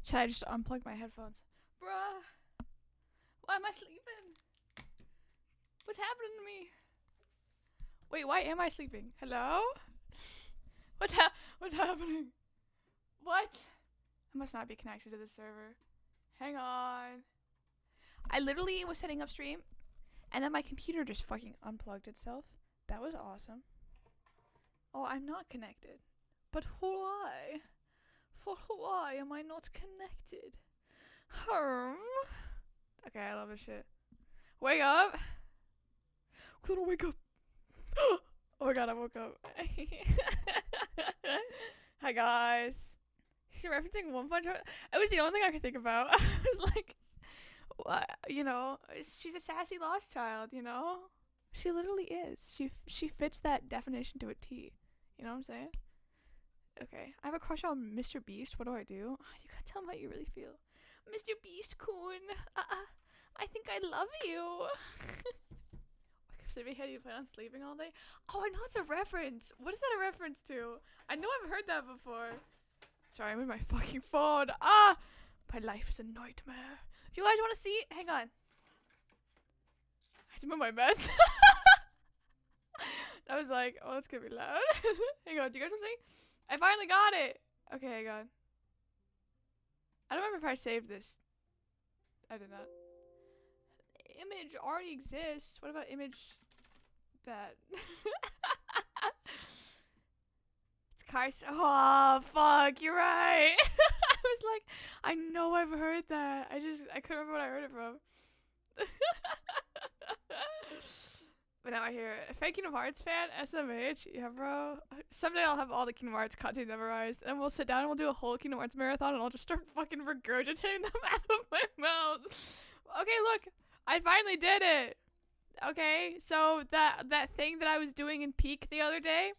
Should I just unplug my headphones? Bruh. Why am I sleeping? What's happening to me? Wait, why am I sleeping? Hello? What's happening? What? I must not be connected to the server. Hang on. I literally was setting up stream, and then my computer just fucking unplugged itself. That was awesome. Oh, I'm not connected. But why? For why am I not connected? Okay, I love this shit. Wake up! Gonna wake up! Oh my god, I woke up. Hi guys. She's referencing One Punch Man. It was the only thing I could think about. I was like, what? You know, she's a sassy lost child, you know? She literally is. She fits that definition to a T. You know what I'm saying? Okay, I have a crush on Mr. Beast. What do I do? You gotta tell him how you really feel. Mr. Beast-kun, I think I love you. Sleepy head, you plan on sleeping all day? Oh, I know it's a reference. What is that a reference to? I know I've heard that before. Sorry, I'm in my fucking phone. My life is a nightmare. Do you guys want to see it? Hang on. I have to move my meds. I was like, oh, it's gonna be loud. Hang on, do you guys want to see? I finally got it. Okay, hang on. I don't remember if I saved this. I did not. Image already exists. What about image that? It's Kai's. Oh, fuck, you're right. I was like, I know I've heard that. I couldn't remember what I heard it from. But now I hear it. Fake Kingdom Hearts fan, SMH. Yeah, bro. Someday I'll have all the Kingdom Hearts cutscenes memorized, and we'll sit down and we'll do a whole Kingdom Hearts marathon, and I'll just start fucking regurgitating them out of my mouth. Okay, look. I finally did it. Okay, so that thing that I was doing in Peak the other day,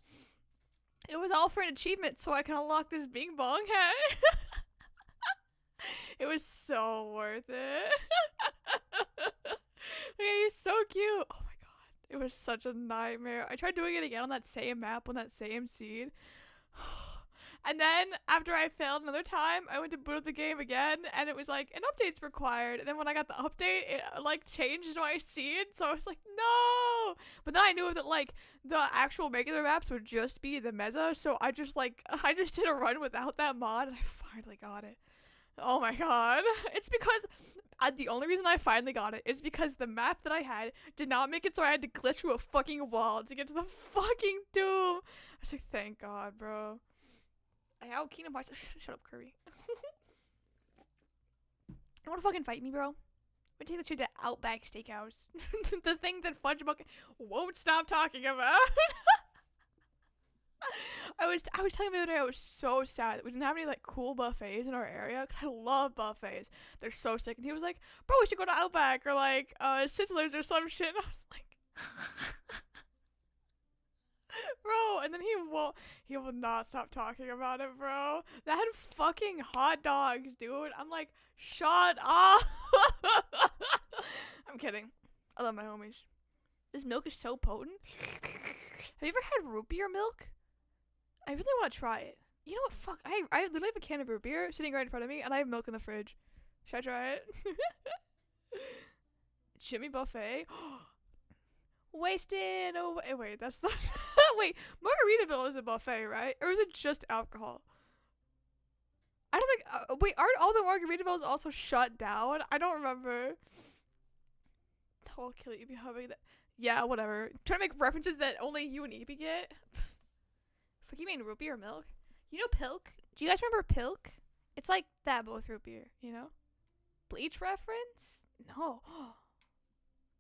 it was all for an achievement so I can unlock this Bing Bong head. It was so worth it. Okay, he's so cute. Oh my god. It was such a nightmare. I tried doing it again on that same map on that same seed. And then after I failed another time, I went to boot up the game again, and it was like, an update's required. And then when I got the update, it like changed my seed, so I was like, no. But then I knew that like the actual regular maps would just be the meza, so I just did a run without that mod, and I finally got it. Oh my god. It's because the only reason I finally got it is because the map that I had did not make it, so I had to glitch through a fucking wall to get to the fucking doom. I was like, thank god, bro. How Kingdom Hearts? Shut up, Kirby. You wanna fucking fight me, bro? We take the shit to Outback Steakhouse. The thing that Fudge Bucket won't stop talking about. I was telling him the other day I was so sad that we didn't have any like cool buffets in our area, because I love buffets. They're so sick. And he was like, bro, we should go to Outback or like Sizzlers or some shit. And I was like, bro, and then he will not stop talking about it, bro. That had fucking hot dogs, dude. I'm like, shut up. I'm kidding. I love my homies. This milk is so potent. Have you ever had root beer milk? I really want to try it. You know what? Fuck. I literally have a can of root beer sitting right in front of me, and I have milk in the fridge. Should I try it? Jimmy Buffet. Wasted. Oh, wait, that's not. Wait, Margaritaville is a buffet, right? Or is it just alcohol? I don't think. Wait, aren't all the Margaritavilles also shut down? I don't remember. I'll kill you, be humming that. Yeah, whatever. Trying to make references that only you and Evie get. Fuck, you mean root beer or milk? You know Pilk? Do you guys remember Pilk? It's like that, but with root beer, you know? Bleach reference? No. Oh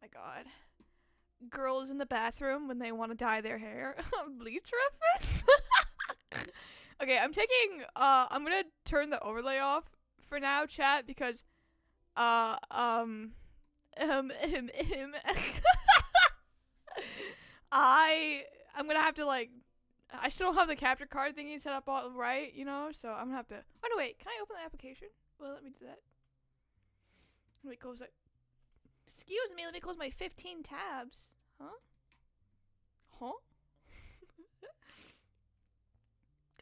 my god. Girls in the bathroom when they want to dye their hair. Bleach reference? Okay, I'm gonna turn the overlay off for now, chat, because, I'm gonna have to, like, I still don't have the capture card thingy set up all right, you know, so I'm gonna have to, oh no, wait, can I open the application? Well, let me do that. Let me close it. Excuse me, let me close my 15 tabs. Huh?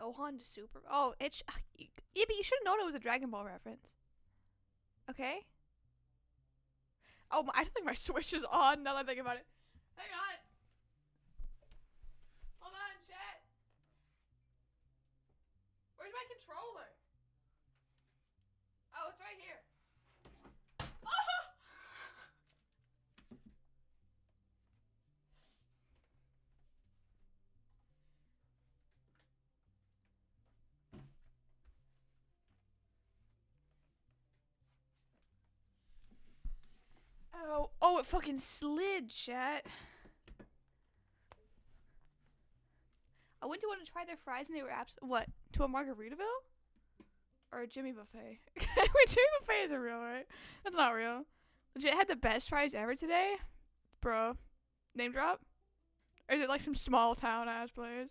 Gohan to Super. Oh, it's yeah, but you should have known it was a Dragon Ball reference. Okay. Oh, I don't think my Switch is on. Now that I think about it. Hang on. Hold on, chat. Where's my controller? Oh, it's right here. Oh! Oh, it fucking slid, chat. I went to want to try their fries and they were what? To a Margaritaville? Or a Jimmy Buffet? Wait, Jimmy Buffet isn't real, right? That's not real. Legit had the best fries ever today? Bro. Name drop? Or is it like some small town ass place?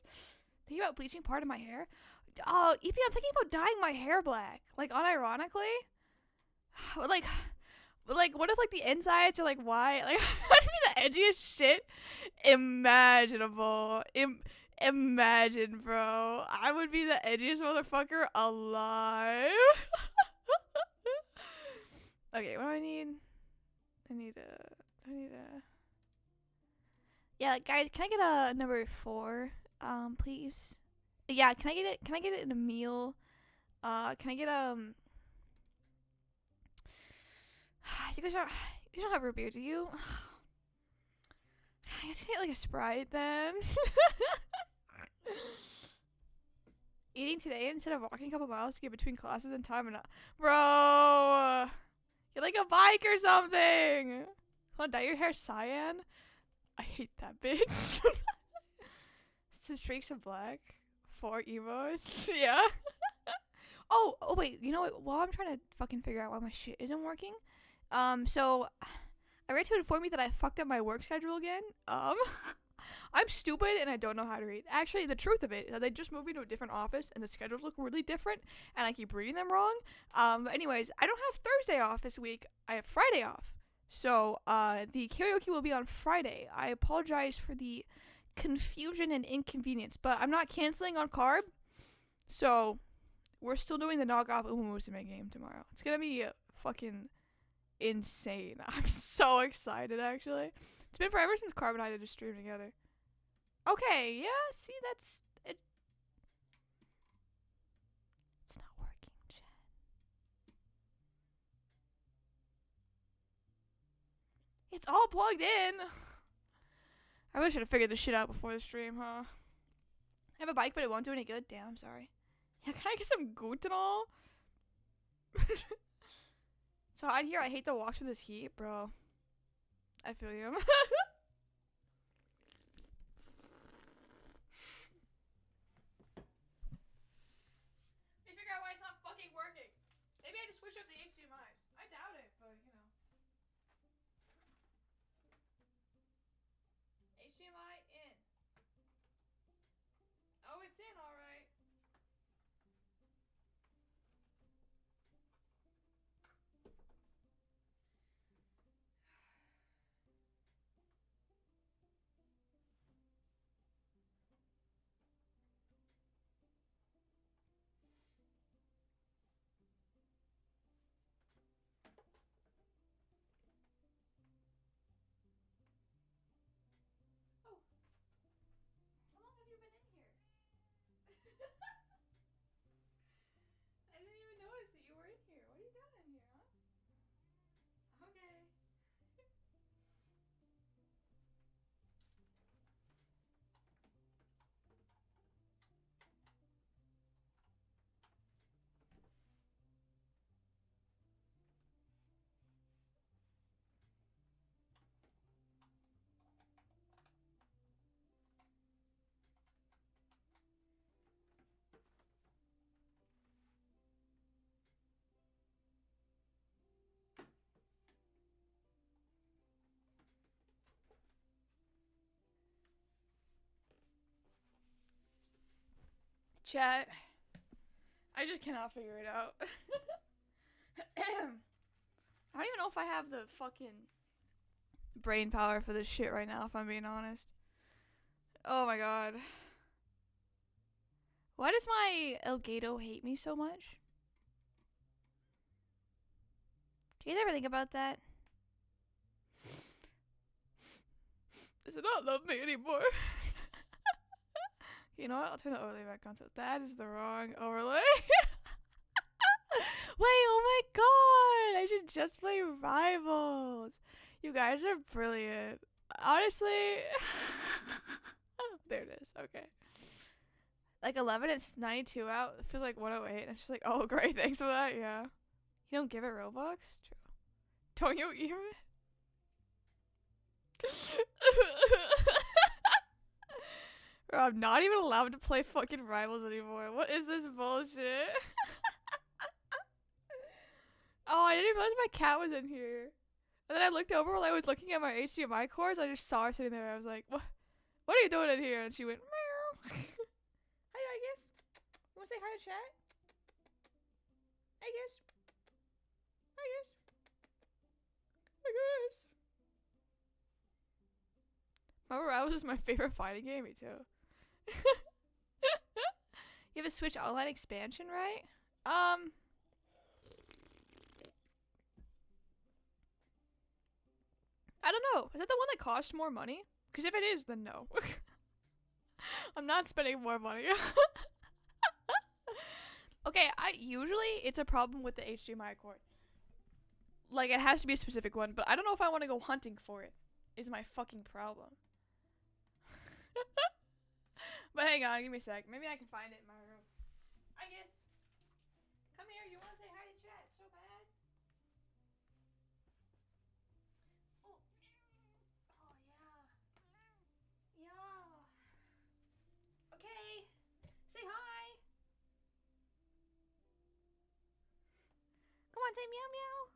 Thinking about bleaching part of my hair? Oh, EP, I'm thinking about dyeing my hair black. Like, unironically? Like, what if, like, the insides are, like, white? Like, that'd be the edgiest shit imaginable. Imagine, bro. I would be the edgiest motherfucker alive. Okay, what do I need? I need a... Yeah, guys, can I get a number 4, please? Yeah, can I get it in a meal? Can I get, you guys don't have root beer, do you? I guess I get, like, a Sprite, then. Eating today instead of walking a couple miles to get between classes and time and bro, get like a bike or something. Want to dye your hair cyan? I hate that bitch. Some streaks of black, 4 emos. Yeah. Oh wait, you know what? While I'm trying to fucking figure out why my shit isn't working, so I read to inform me that I fucked up my work schedule again. I'm stupid and I don't know how to read. Actually, the truth of it is that they just moved me to a different office and the schedules look really different and I keep reading them wrong. But anyways, I don't have Thursday off this week. I have Friday off. So, the karaoke will be on Friday. I apologize for the confusion and inconvenience, but I'm not canceling on Carb. So, we're still doing the knockoff Uma Musume game tomorrow. It's gonna be fucking insane. I'm so excited, actually. It's been forever since Carb and I did a stream together. Okay, yeah, see, that's it. It's not working, chat. It's all plugged in. I really should have figured this shit out before the stream, huh? I have a bike, but it won't do any good. Damn, I'm sorry. Yeah, can I get some Gutanol? So out here, I hate the walks with this heat, bro. I feel you. Figure out why it's not fucking working. Maybe I just switched up the HDMIs. I doubt it, but you know. HDMI in. Oh, it's in, alright. Oh. How long have you been in here? I didn't even notice that you were in here. What are you doing in here, huh? Okay. Chat. I just cannot figure it out. I don't even know if I have the fucking brain power for this shit right now, if I'm being honest. Oh my god. Why does my Elgato hate me so much? Do you guys ever think about that? Does it not love me anymore? You know what? I'll turn the overlay back on. So that is the wrong overlay. Wait, oh my god! I should just play Rivals. You guys are brilliant. Honestly. There it is. Okay. Like 11, it's 92 out. It feels like 108. And she's like, oh, great. Thanks for that. Yeah. You don't give it Robux? True. Don't you hear it? Bro, I'm not even allowed to play fucking Rivals anymore. What is this bullshit? Oh, I didn't realize my cat was in here. And then I looked over while I was looking at my HDMI cords. I just saw her sitting there. I was like, what are you doing in here? And she went, meow. Hi, I guess. You want to say hi to chat? I guess. I guess. I guess. Marvel Rivals is my favorite fighting game. Me too. You have a Switch Online expansion, right? I don't know. Is that the one that costs more money? Because if it is, then no. I'm not spending more money. Okay, usually it's a problem with the HDMI cord. Like, it has to be a specific one, but I don't know if I want to go hunting for it. Is my fucking problem. But hang on, give me a sec. Maybe I can find it in my room. I guess. Come here, you want to say hi to chat so bad? Oh. Oh, yeah. Yeah. Okay. Say hi. Come on, say meow meow.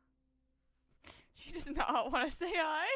She does not want to say hi.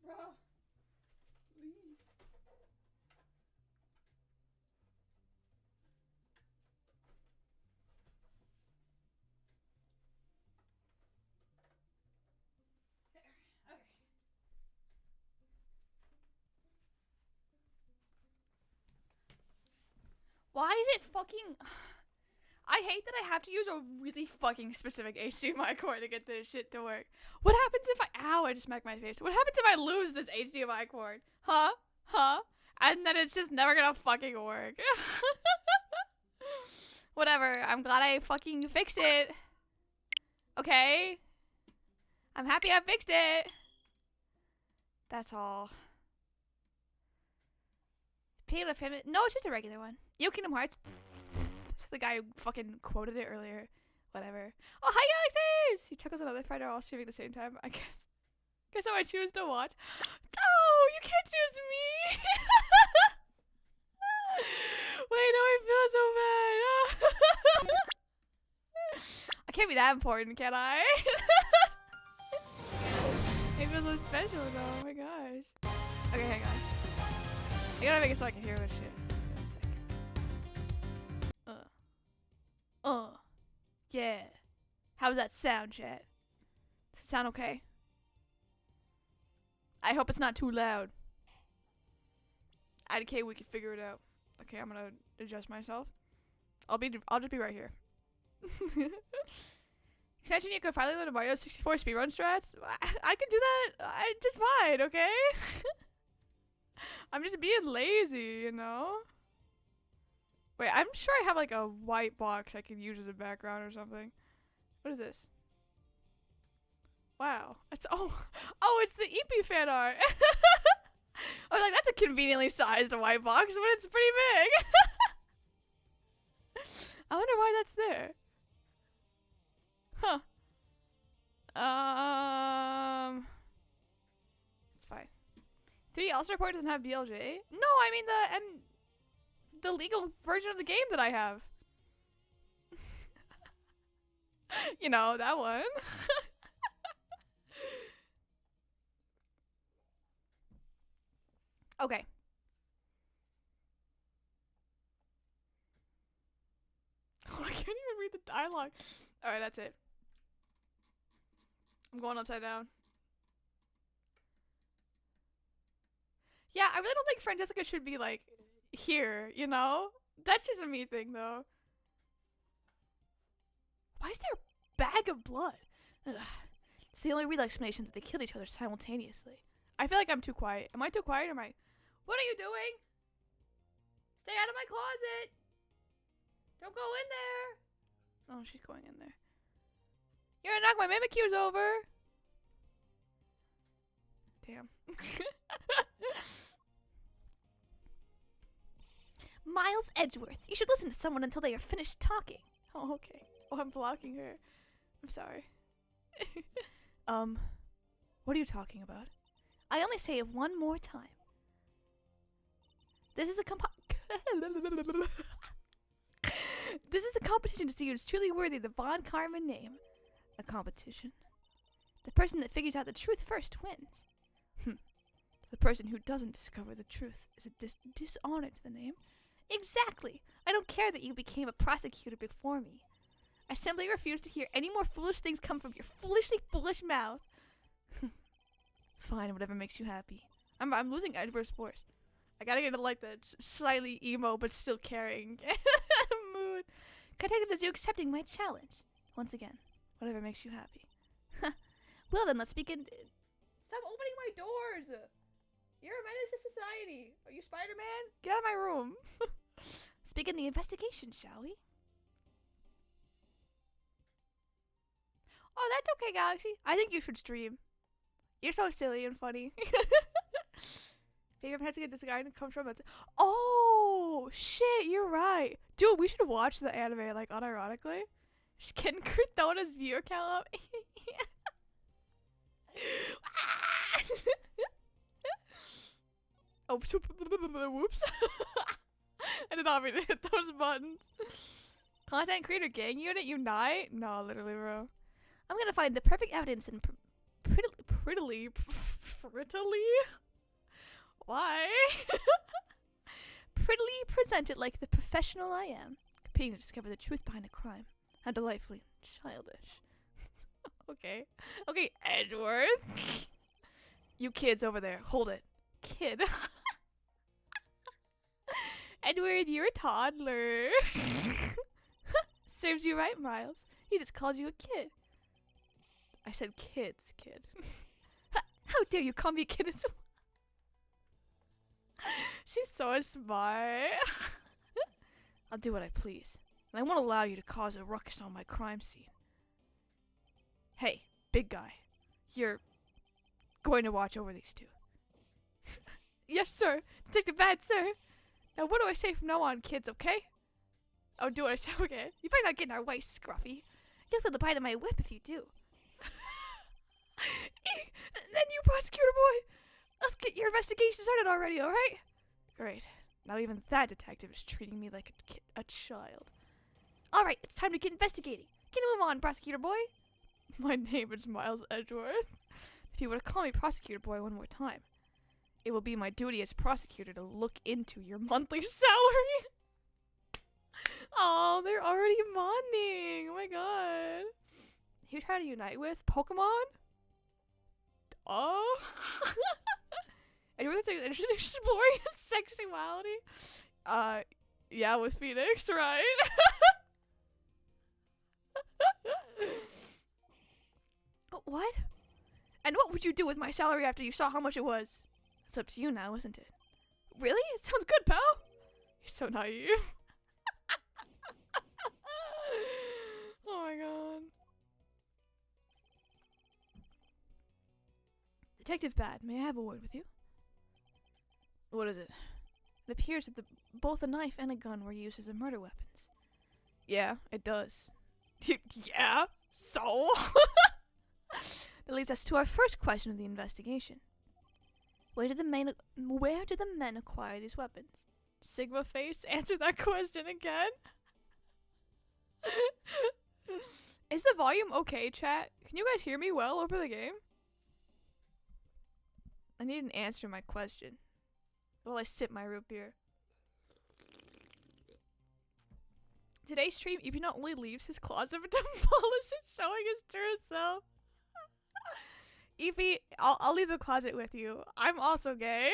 Bro, leave. Okay. Why is it fucking... I hate that I have to use a really fucking specific HDMI cord to get this shit to work. What happens if Ow, I just smacked my face. What happens if I lose this HDMI cord? Huh? And then it's just never gonna fucking work. Whatever. I'm glad I fucking fixed it. Okay? I'm happy I fixed it. That's all. Pale of him. No, it's just a regular one. Yo, Kingdom Hearts. The guy who fucking quoted it earlier. Whatever. Oh, hi, Galaxies! He took us another fighter all streaming at the same time. I guess I might choose to watch. No, you can't choose me! Wait, no, I feel so bad. I can't be that important, can I? It feels so special, though. Oh my gosh. Okay, hang on. I gotta make it so I can hear this shit. Yeah. How's that sound, chat? Does it sound okay? I hope it's not too loud. IDK, we can figure it out. Okay, I'm gonna adjust myself. I'll just be right here. Imagine you could finally learn Mario 64 speedrun strats. I could do that just fine, okay? I'm just being lazy, you know? Wait, I'm sure I have like a white box I could use as a background or something. What is this? Wow. It's it's the EP fan art. I was like, that's a conveniently sized white box, but it's pretty big. I wonder why that's there. Huh. It's fine. 3D All-Star Report doesn't have BLJ? No, I mean the legal version of the game that I have. You know, that one. Okay. Oh, I can't even read the dialogue. Alright, that's it. I'm going upside down. Yeah, I really don't think Franziska should be, like, here, you know? That's just a me thing, though. Why is there a bag of blood? Ugh. It's the only real explanation that they killed each other simultaneously. I feel like I'm too quiet. Am I too quiet or am I... What are you doing? Stay out of my closet! Don't go in there! Oh, she's going in there. You're gonna knock my Mimikyu's over! Damn. Miles Edgeworth, you should listen to someone until they are finished talking. Oh, okay. Oh, I'm blocking her. I'm sorry. What are you talking about? I only say it one more time. This is a This is a competition to see who's truly worthy of the Von Karman name. A competition? The person that figures out the truth first wins. The person who doesn't discover the truth is a dishonor to the name. Exactly! I don't care that you became a prosecutor before me. I simply refuse to hear any more foolish things come from your foolishly foolish mouth. Fine, whatever makes you happy. I'm losing Edward's force. I gotta get into like the slightly emo but still caring mood. Contacted as you accepting my challenge. Once again, whatever makes you happy. Well then, let's begin. Stop opening my doors! You're a menace to society. Are you Spider-Man? Get out of my room. Let's begin the investigation, shall we? Oh, that's okay, Galaxy. I think you should stream. You're so silly and funny. Favorite Franziska this guy comes from. Oh shit, you're right, dude. We should watch the anime like unironically. Just getting Kurthona's view account up. Oh, whoops. I did not mean to hit those buttons. Content creator gang unit unite? No, literally, bro. I'm gonna find the perfect evidence and prettily. Why? Prettily present it like the professional I am, competing to discover the truth behind a crime. How delightfully childish. Okay. Okay, Edgeworth. You kids over there, hold it. Kid. Edward, you're a toddler. Serves you right, Miles. He just called you a kid. I said kids, kid. How dare you call me a kid as well? She's so smart. I'll do what I please. And I won't allow you to cause a ruckus on my crime scene. Hey, big guy. You're going to watch over these two. Yes, sir. Detective Bad, sir. Now, what do I say from now on, kids, okay? Oh, do what I say? Okay. You better not get in our way, Scruffy. You'll feel the bite of my whip if you do. Then you, prosecutor boy. Let's get your investigation started already, alright? Great. Now even that detective is treating me like a child. Alright, it's time to get investigating. Get a move on, prosecutor boy. My name is Miles Edgeworth. If you were to call me prosecutor boy one more time, it will be my duty as prosecutor to look into your monthly salary. Oh, they're already bonding. Oh my god. Who you trying to unite with? Pokemon? Oh. And you're interested in exploring his sexuality? Yeah, with Phoenix, right? What? And what would you do with my salary after you saw how much it was? It's up to you now, isn't it? Really? It sounds good, pal. He's so naive. Oh my god. Detective Bad, may I have a word with you? What is it? It appears that both a knife and a gun were used as murder weapons. Yeah, it does. Yeah? So? That leads us to our first question of the investigation. Where did the men acquire these weapons? Sigma Face, answer that question again. Is the volume okay, chat? Can you guys hear me well over the game? I need an answer to my question while I sip my root beer. Today's stream, Evie not only leaves his closet but demolishes it, showing his true self. Evie, I'll leave the closet with you. I'm also gay.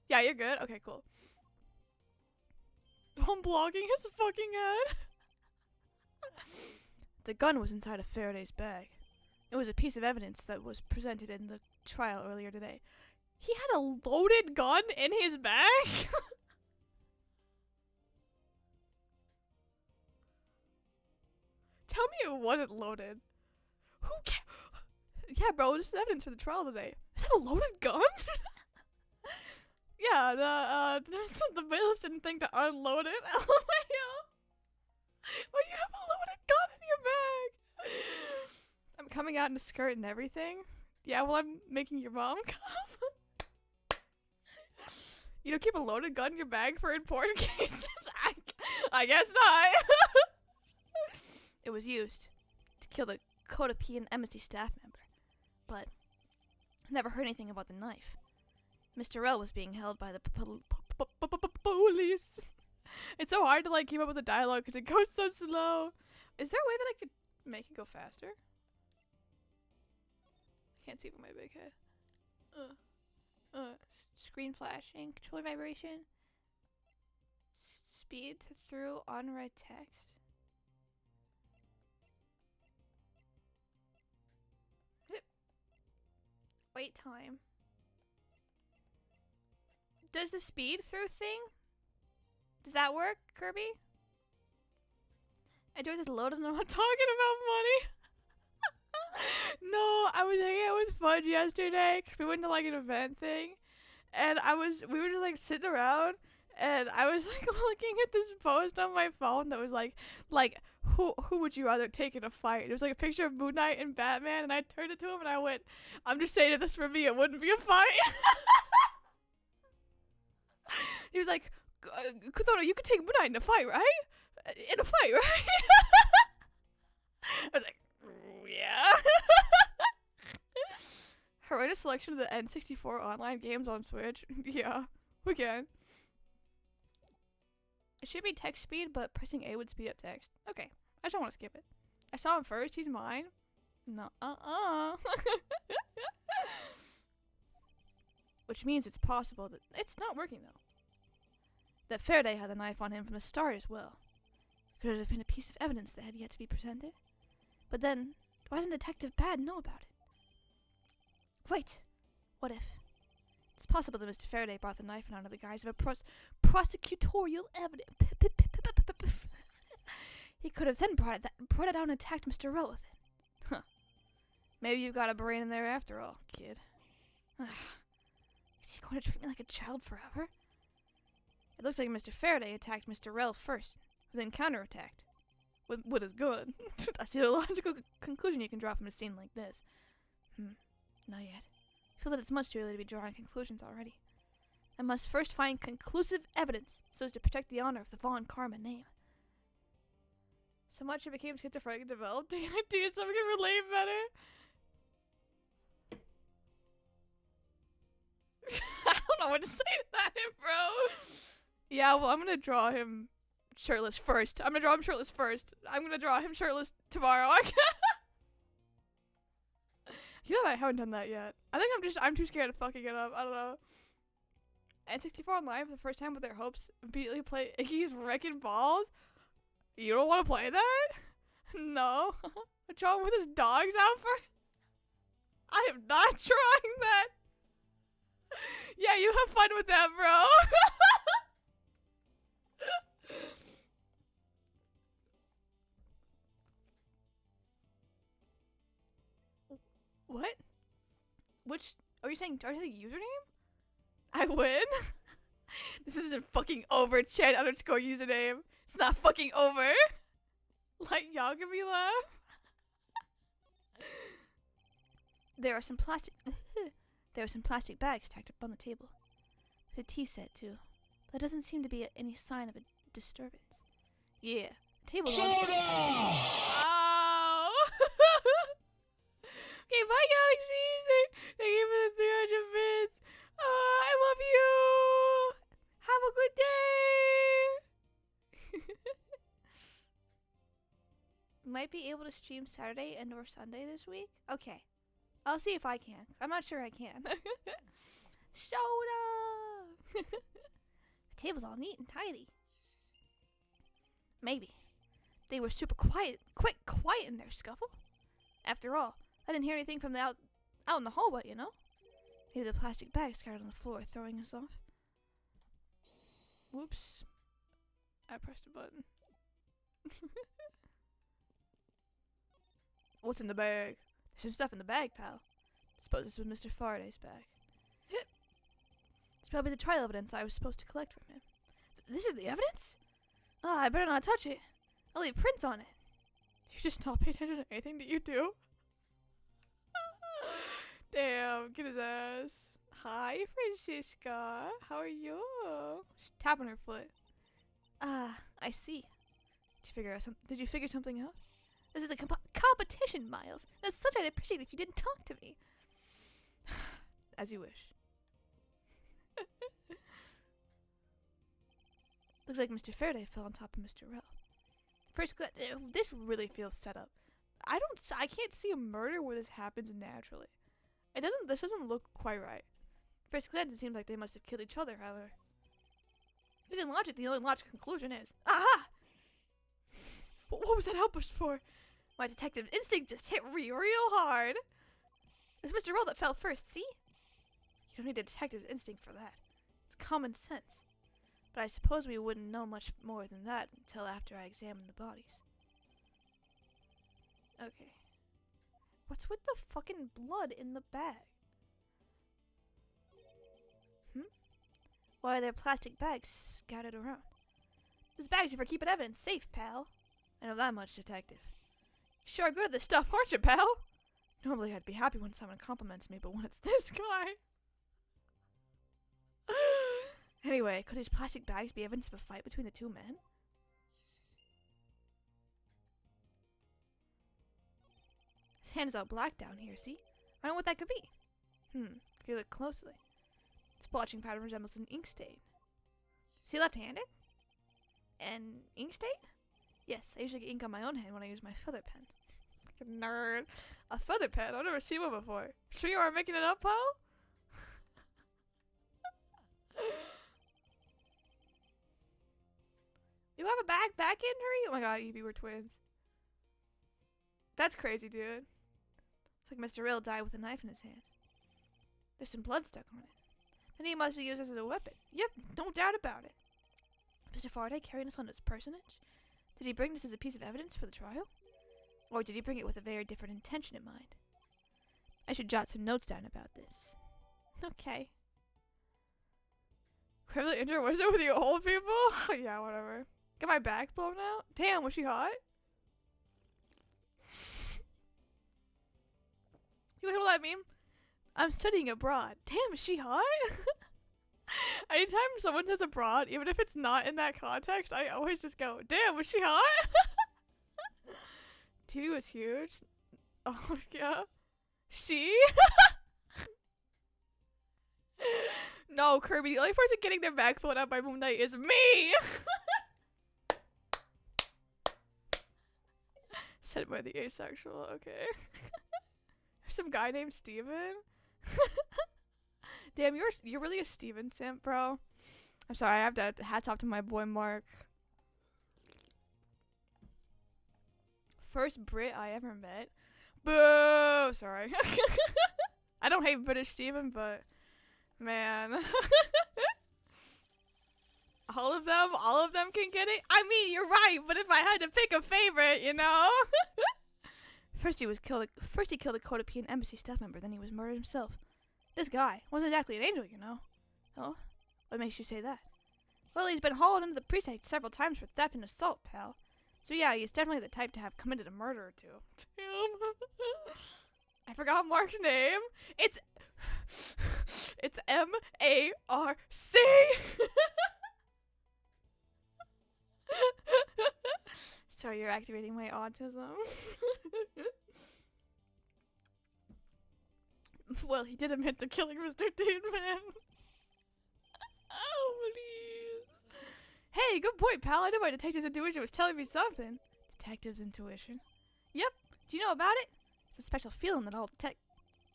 Yeah, you're good? Okay, cool. I'm blocking his fucking head. The gun was inside of Faraday's bag. It was a piece of evidence that was presented in the trial earlier today. He had a loaded gun in his bag? Tell me it wasn't loaded. Who cares? Yeah, bro, this is evidence for the trial today. Is that a loaded gun? Yeah, the bailiffs didn't think to unload it. LMAO. Why do you have a loaded gun in your bag? I'm coming out in a skirt and everything. Yeah, well, I'm making your mom come. You don't keep a loaded gun in your bag for important cases? I guess not. It was used to kill the Cotopian embassy staff member, but I never heard anything about the knife. Mr. Rell was being held by the police. It's so hard to like keep up with the dialogue because it goes so slow. Is there a way that I could make it go faster? I can't see with my big head. Screen flashing, controller vibration, speed to through unread text. Wait time. Does the speed through thing? Does that work, Kirby? I do this loaded and I'm not talking about money. No, I was hanging out with Fudge yesterday because we went to like an event thing, and we were just like sitting around, and I was like looking at this post on my phone that was like who would you rather take in a fight? It was like a picture of Moon Knight and Batman, and I turned it to him and I went, I'm just saying if this for me, it wouldn't be a fight. He was like, Kuthona, you could take Moon Knight in a fight, right? In a fight, right? I was like, yeah. Horrendous selection of the N64 online games on Switch. Yeah, we can. It should be text speed, but pressing A would speed up text. Okay, I just don't want to skip it. I saw him first, he's mine. No, Which means it's possible that it's not working though. That Faraday had the knife on him from the start as well. Could it have been a piece of evidence that had yet to be presented? But then, why doesn't Detective Bad know about it? Wait, what if? It's possible that Mr. Faraday brought the knife in under the guise of a prosecutorial evidence. He could have then brought it out and attacked Mr. Rowe with it. Huh. Maybe you got a brain in there after all, kid. Is he going to treat me like a child forever? It looks like Mr. Faraday attacked Mr. Rell first, who then counterattacked. With his gun. That's the logical conclusion you can draw from a scene like this. Not yet. I feel that it's much too early to be drawing conclusions already. I must first find conclusive evidence so as to protect the honor of the Von Karma name. So much it became schizophrenic and developed the idea so we can relate better. I don't know what to say to that, bro. Yeah, well, I'm gonna draw him shirtless first. I'm gonna draw him shirtless tomorrow. You know, I haven't done that yet. I think I'm too scared of fucking it up. I don't know. N64 Online for the first time with their hopes immediately play Iggy's Wrecking Balls. You don't want to play that? No. I draw him with his dogs out for. I am not trying that. Yeah, you have fun with that, bro. What? Which, are you saying username? I win? This isn't fucking over, Chad underscore username. It's not fucking over. Like, y'all give me laugh. There are some plastic bags stacked up on the table. With a tea set, too. There doesn't seem to be any sign of a disturbance. Yeah, the table's on. Ow! Okay, bye, galaxies. Thank you for the 300 bits. I love you. Have a good day. Might be able to stream Saturday and or Sunday this week. Okay, I'll see if I can. I'm not sure I can. Soda. The table's all neat and tidy. Maybe they were super quiet in their scuffle. After all, I didn't hear anything from out in the hallway, you know? Maybe the plastic bag scattered on the floor throwing us off. Whoops. I pressed a button. What's in the bag? There's some stuff in the bag, pal. Suppose this was Mr. Faraday's bag. It's probably the trial evidence I was supposed to collect from him. This is the evidence? Ah, I better not touch it. I'll leave prints on it. You just not pay attention to anything that you do? Damn, get his ass. Hi, Franziska. How are you? She's tapping her foot. Ah, I see. Did you figure something out? This is a competition, Miles. As such, I'd appreciate it if you didn't talk to me. As you wish. Looks like Mr. Faraday fell on top of Mr. Rell. First, this really feels set up. I can't see a murder where this happens naturally. This doesn't look quite right. First glance, it seems like they must have killed each other, however. Using logic, the only logical conclusion is, aha! What was that outburst for? My detective instinct just hit me real hard. It was Mr. Rell that fell first, see? You don't need a detective's instinct for that. It's common sense. But I suppose we wouldn't know much more than that until after I examined the bodies. Okay. What's with the fucking blood in the bag? Why are there plastic bags scattered around? Those bags are for keeping evidence safe, pal. I know that much, detective. You sure are good at this stuff, aren't you, pal? Normally I'd be happy when someone compliments me, but when it's this guy... Anyway, could these plastic bags be evidence of a fight between the two men? His hand is all black down here, see? I don't know what that could be. If you look closely. Its blotching pattern resembles an ink stain. Is he left-handed? An ink stain? Yes, I usually get ink on my own hand when I use my feather pen. Fucking nerd. A feather pen? I've never seen one before. Sure you aren't making it up, pal? You have a back injury? Oh my god, Evie, we're twins. That's crazy, dude. It's like Mr. Rill died with a knife in his hand. There's some blood stuck on it. And he must have used this as a weapon. Yep, no doubt about it. Mr. Faraday carrying this on his personage? Did he bring this as a piece of evidence for the trial? Or did he bring it with a very different intention in mind? I should jot some notes down about this. Okay. Criminally injured? What is it with you old people? Yeah, whatever. Got my back blown out? Damn, was she hot? You hear that meme? I'm studying abroad. Damn, is she hot? Anytime someone says abroad, even if it's not in that context, I always just go, damn, was she hot? TV was huge. Oh, yeah. She? No, Kirby, the only person getting their back blown out by Moon Knight is me! Said by the asexual, okay. There's some guy named Steven. Damn, you're really a Steven simp, bro. I'm sorry, I have to hats off to my boy Mark. First Brit I ever met. Boo! Sorry. I don't hate British Steven, but Man. All of them can get it? I mean, you're right, but if I had to pick a favorite, you know? First he killed a Cotopian embassy staff member, then he was murdered himself. This guy wasn't exactly an angel, you know. Oh? What makes you say that? Well, he's been hauled into the precinct several times for theft and assault, pal. So yeah, he's definitely the type to have committed a murder or two. Damn. I forgot Mark's name. It's M-A-R-C. Sorry, you're activating my autism. Well, he did admit to killing Mr. Deanman. Oh, please. Hey, good point, pal. I know my detective's intuition was telling me something. Detective's intuition? Yep. Do you know about it? It's a special feeling that all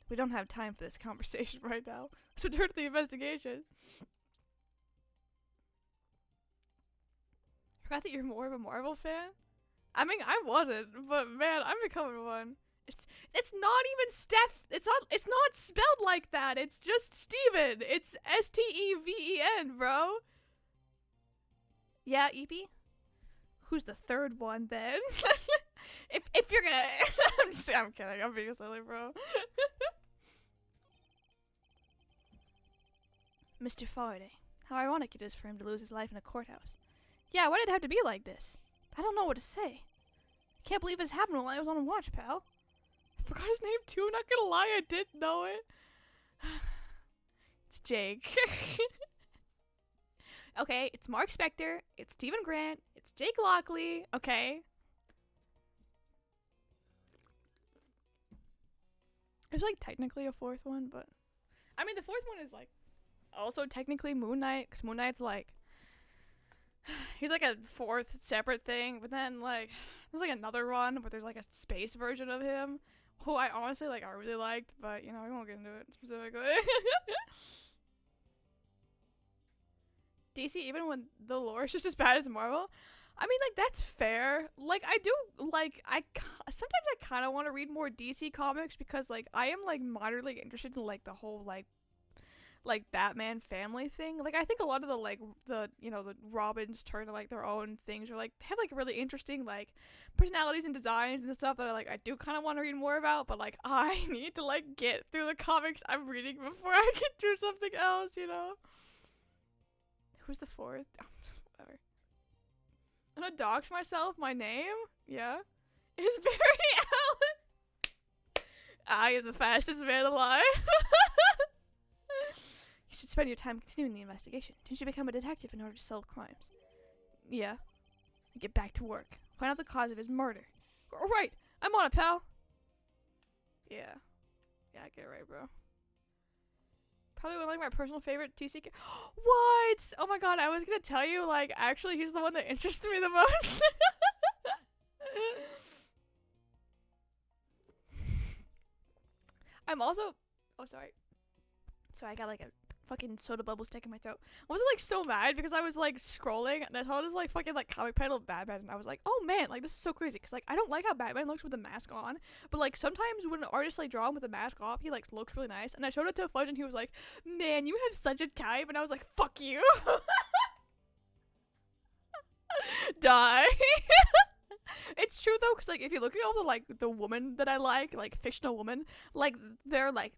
We don't have time for this conversation right now. Let's return to the investigation. Forgot that you're more of a Marvel fan? I mean, I wasn't, but man, I'm becoming one. It's not even Steph. It's not spelled like that. It's just Steven. It's Steven, bro. Yeah, EP? Who's the third one then? if you're gonna I'm kidding. I'm being silly, bro. Mr. Faraday. How ironic it is for him to lose his life in a courthouse. Yeah, why did it have to be like this? I don't know what to say. I can't believe this happened while I was on watch, pal. I forgot his name too, not gonna lie, I did know it. It's Jake. Okay, it's Mark Spector, it's Stephen Grant, it's Jake Lockley, okay? There's like technically a fourth one, but I mean the fourth one is like also technically Moon Knight, because Moon Knight's like he's like a fourth separate thing, but then like there's like another run where there's like a space version of him who I honestly like I really liked, but you know we won't get into it specifically. DC, even when the lore is just as bad as Marvel, I mean like that's fair. Like I do like sometimes I kind of want to read more DC comics because like I am like moderately interested in like the whole like Batman family thing. Like I think a lot of the you know the Robins turn to like their own things or like have like really interesting like personalities and designs and stuff that I do kind of want to read more about, but like I need to like get through the comics I'm reading before I can do something else, you know. Who's the fourth? Oh, whatever. I'm gonna dox myself. My name, yeah, is Barry Allen. I am the fastest man alive. You should spend your time continuing the investigation. Didn't you become a detective in order to solve crimes? Yeah. Get back to work. Find out the cause of his murder. Alright, I'm on it, pal. Yeah. Yeah, I get it right, bro. Probably one of like my personal favorite TC. What? Oh my god, I was gonna tell you, like, actually he's the one that interests me the most. I'm also oh sorry, I got like a fucking soda bubble stuck in my throat. I was like so mad because I was like scrolling and I saw this like fucking like comic panel of Batman and I was like, oh man, like this is so crazy because like I don't like how Batman looks with the mask on, but like sometimes when an artist like draw him with the mask off, he like looks really nice. And I showed it to Fudge and he was like, man, you have such a type. And I was like, fuck you. Die. It's true though, because like if you look at all the like the women that I like fictional women, like they're like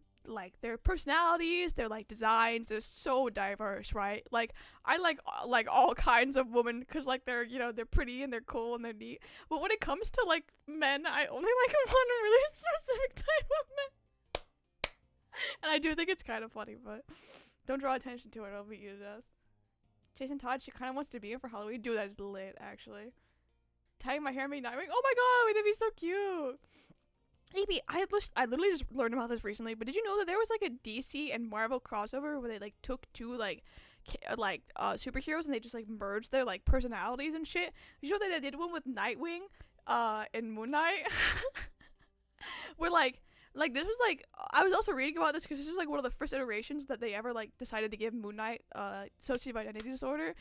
their personalities, their like designs is so diverse, right? Like I like all kinds of women because like they're, you know, they're pretty and they're cool and they're neat. But when it comes to like men, I only like one really specific type of men. And I do think it's kind of funny, but don't draw attention to it, I'll beat you to death. Jason Todd, she kind of wants to be here for Halloween. Dude, that is lit, actually. Tying my hair and being Nightwing. Oh my god, wait, that'd be so cute. Maybe I literally just learned about this recently, but did you know that there was like a DC and Marvel crossover where they like took two superheroes and they just like merged their like personalities and shit? Did you know that they did one with Nightwing and Moon Knight? Where like this was like, I was also reading about this because this was like one of the first iterations that they ever like decided to give Moon Knight dissociative identity disorder,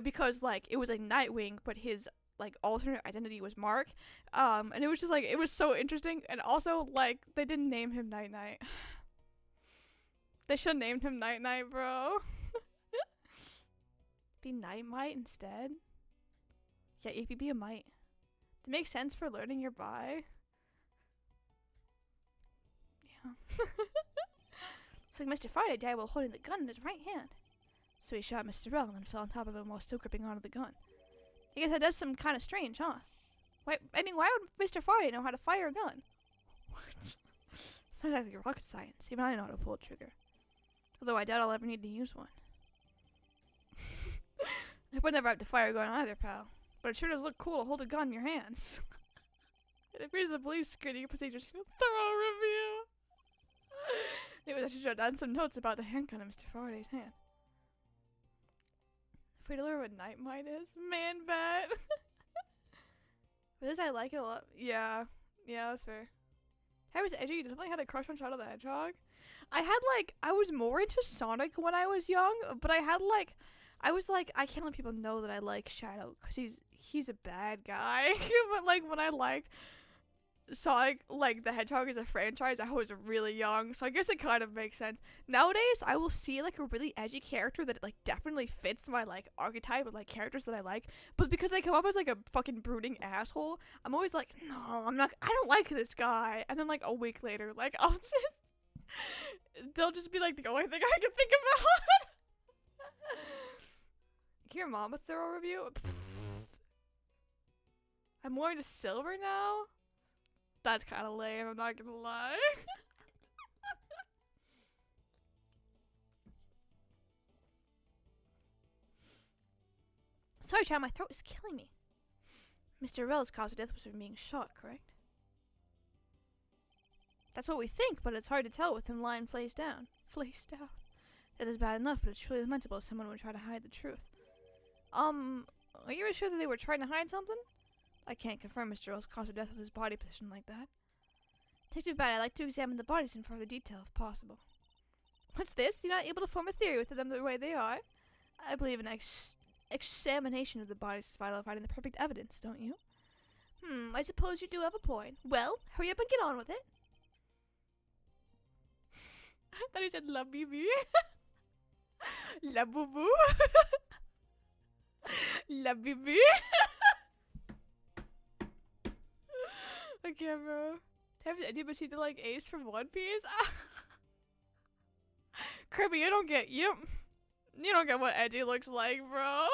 because like it was like Nightwing but his like alternate identity was Mark, and it was just like, it was so interesting. And also like they didn't name him Night Night. They should have named him Night Night, bro. Be Night Mite instead? Yeah, you could be a mite. That makes sense for learning your bi. Yeah. It's like Mr. Friday died while holding the gun in his right hand. So he shot Mr. Bell and then fell on top of him while still gripping onto the gun. I guess that does some kind of strange, huh? Why would Mr. Friday know how to fire a gun? What? It's not exactly rocket science. Even I know how to pull a trigger. Although I doubt I'll ever need to use one. I would never have to fire a gun either, pal. But it sure does look cool to hold a gun in your hands. It appears the police screening procedures need a thorough review. Maybe I should jot down some notes about the handgun in Mr. Faraday's hand. Afraid to learn what Night Mite is? Man, bet. For this, I like it a lot. Yeah, that's fair. I was edgy. You definitely had a crush on Shadow the Hedgehog. I was more into Sonic when I was young, but I was like, I can't let people know that I like Shadow because he's a bad guy. But like when I liked Sonic, like the Hedgehog as a franchise, I was really young, so I guess it kind of makes sense. Nowadays, I will see like a really edgy character that like definitely fits my like archetype of like characters that I like, but because I come off as like a fucking brooding asshole, I'm always like, no, I don't like this guy. And then like a week later, like they'll just be like the only thing I can think about. Can your mom a thorough review? I'm more into silver now? That's kind of lame, I'm not gonna lie. Sorry, child, my throat is killing me. Mr. Rell's cause of death was from being shot, correct? That's what we think, but it's hard to tell with him lying face down. Face down. That is bad enough, but it's truly lamentable if someone would try to hide the truth. Are you really sure that they were trying to hide something? I can't confirm Mr. Rell's cause of death with his body position like that. Detective Bat, I'd like to examine the bodies in further detail if possible. What's this? You're not able to form a theory with them the way they are? I believe an examination of the bodies is vital to finding the perfect evidence, don't you? I suppose you do have a point. Well, hurry up and get on with it. I thought he said la bibi. La boo boo. La bibi. Okay, bro. Have anybody seen the like Ace from One Piece? Kirby, you don't get what edgy looks like, bro.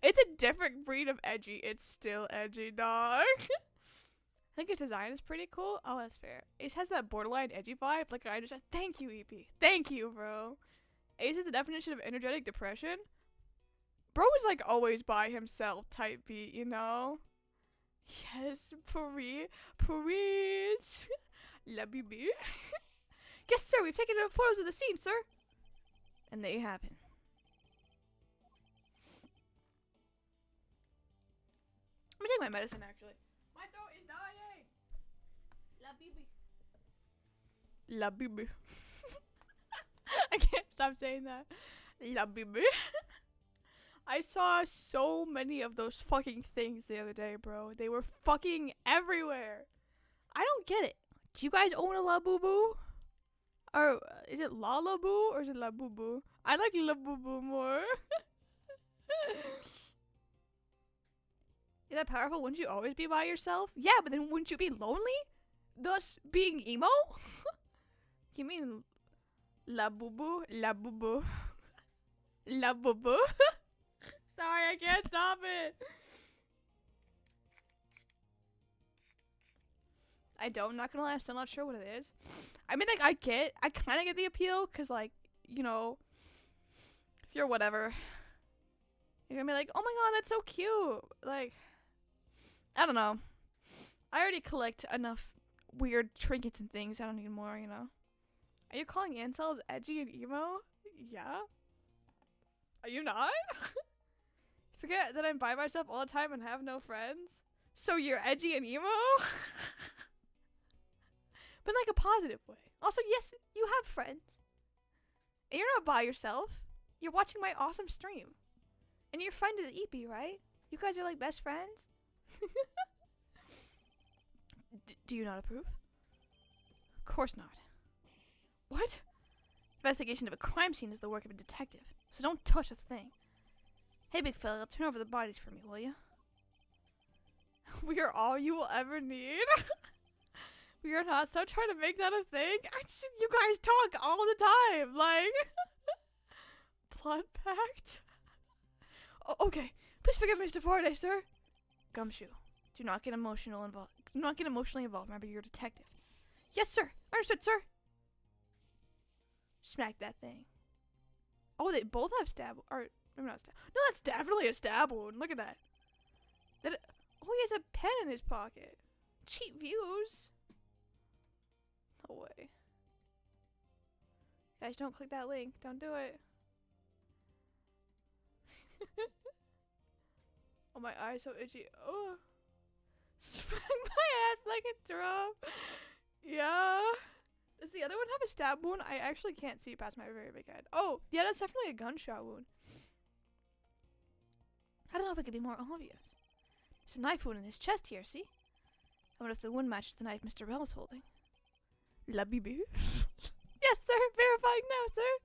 It's a different breed of edgy. It's still edgy, dog. I think his design is pretty cool. Oh, that's fair. Ace has that borderline edgy vibe. Like I just thank you, EP. Thank you, bro. Ace is the definition of energetic depression. Bro is like always by himself type beat, you know? Yes, preach. La bibi. Yes, sir, we've taken photos of the scene, sir. And there you have it. I'm gonna take my medicine, actually. My throat is dying. La bibi. La bibi. I can't stop saying that. La bibi. I saw so many of those fucking things the other day, bro. They were fucking everywhere. I don't get it. Do you guys own a La Boo Boo? Or is it La La Boo or is it La Boo Boo? I like La Boo Boo more. Is that powerful? Wouldn't you always be by yourself? Yeah, but then wouldn't you be lonely? Thus being emo? You mean La Boo Boo? La Boo Boo. La Boo Boo? Sorry, I can't stop it. I'm not gonna lie, I'm still not sure what it is. I mean, like, I kind of get the appeal, because, like, you know, if you're whatever, you're gonna be like, oh my god, that's so cute. Like, I don't know. I already collect enough weird trinkets and things. I don't need more, you know. Are you calling incels edgy and emo? Yeah. Are you not? Forget that I'm by myself all the time and have no friends? So you're edgy and emo? But in like a positive way. Also, yes, you have friends. And you're not by yourself. You're watching my awesome stream. And your friend is EP, right? You guys are like best friends? Do you not approve? Of course not. What? Investigation of a crime scene is the work of a detective, so don't touch a thing. Hey, big fella, turn over the bodies for me, will you? We are all you will ever need. We are not. Stop trying to make that a thing. You guys talk all the time. Like, blood pact. Oh, okay. Please forgive me, Mr. Faraday, sir. Gumshoe, do not get emotionally involved. Remember, you're a detective. Yes, sir. Understood, sir. Smack that thing. Oh, they both have stab. Or maybe not stab. No, that's definitely a stab wound. Look at that. Oh, he has a pen in his pocket. Cheap views. No way. Guys, don't click that link. Don't do it. Oh, my eye's so itchy. Oh. Smack my ass like a drum. Yeah. Does the other one have a stab wound? I actually can't see past my very big head. Oh, yeah, that's definitely a gunshot wound. I don't know if it could be more obvious. There's a knife wound in his chest here, see? I wonder if the wound matches the knife Mr. Bell is holding. La bibi. Yes, sir. Verifying now, sir.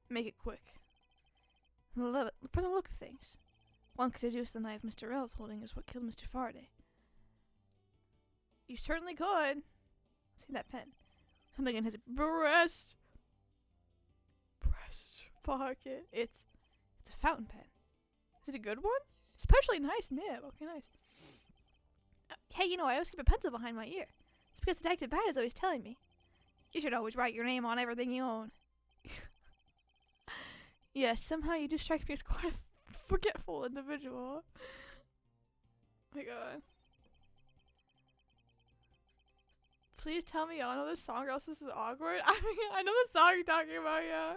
Make it quick. From the look of things, one could deduce the knife Mr. Bell is holding is what killed Mr. Faraday. You certainly could. See that pen? Something in his breast pocket. It's a fountain pen. Is it a good one? Especially nice nib. Okay, nice. Hey, you know, I always keep a pencil behind my ear. It's because Detective Bat is always telling me. You should always write your name on everything you own. Yes, somehow you do strike me as quite a forgetful individual. Oh my god. Please tell me y'all know this song or else this is awkward. I mean, I know the song you're talking about, yeah.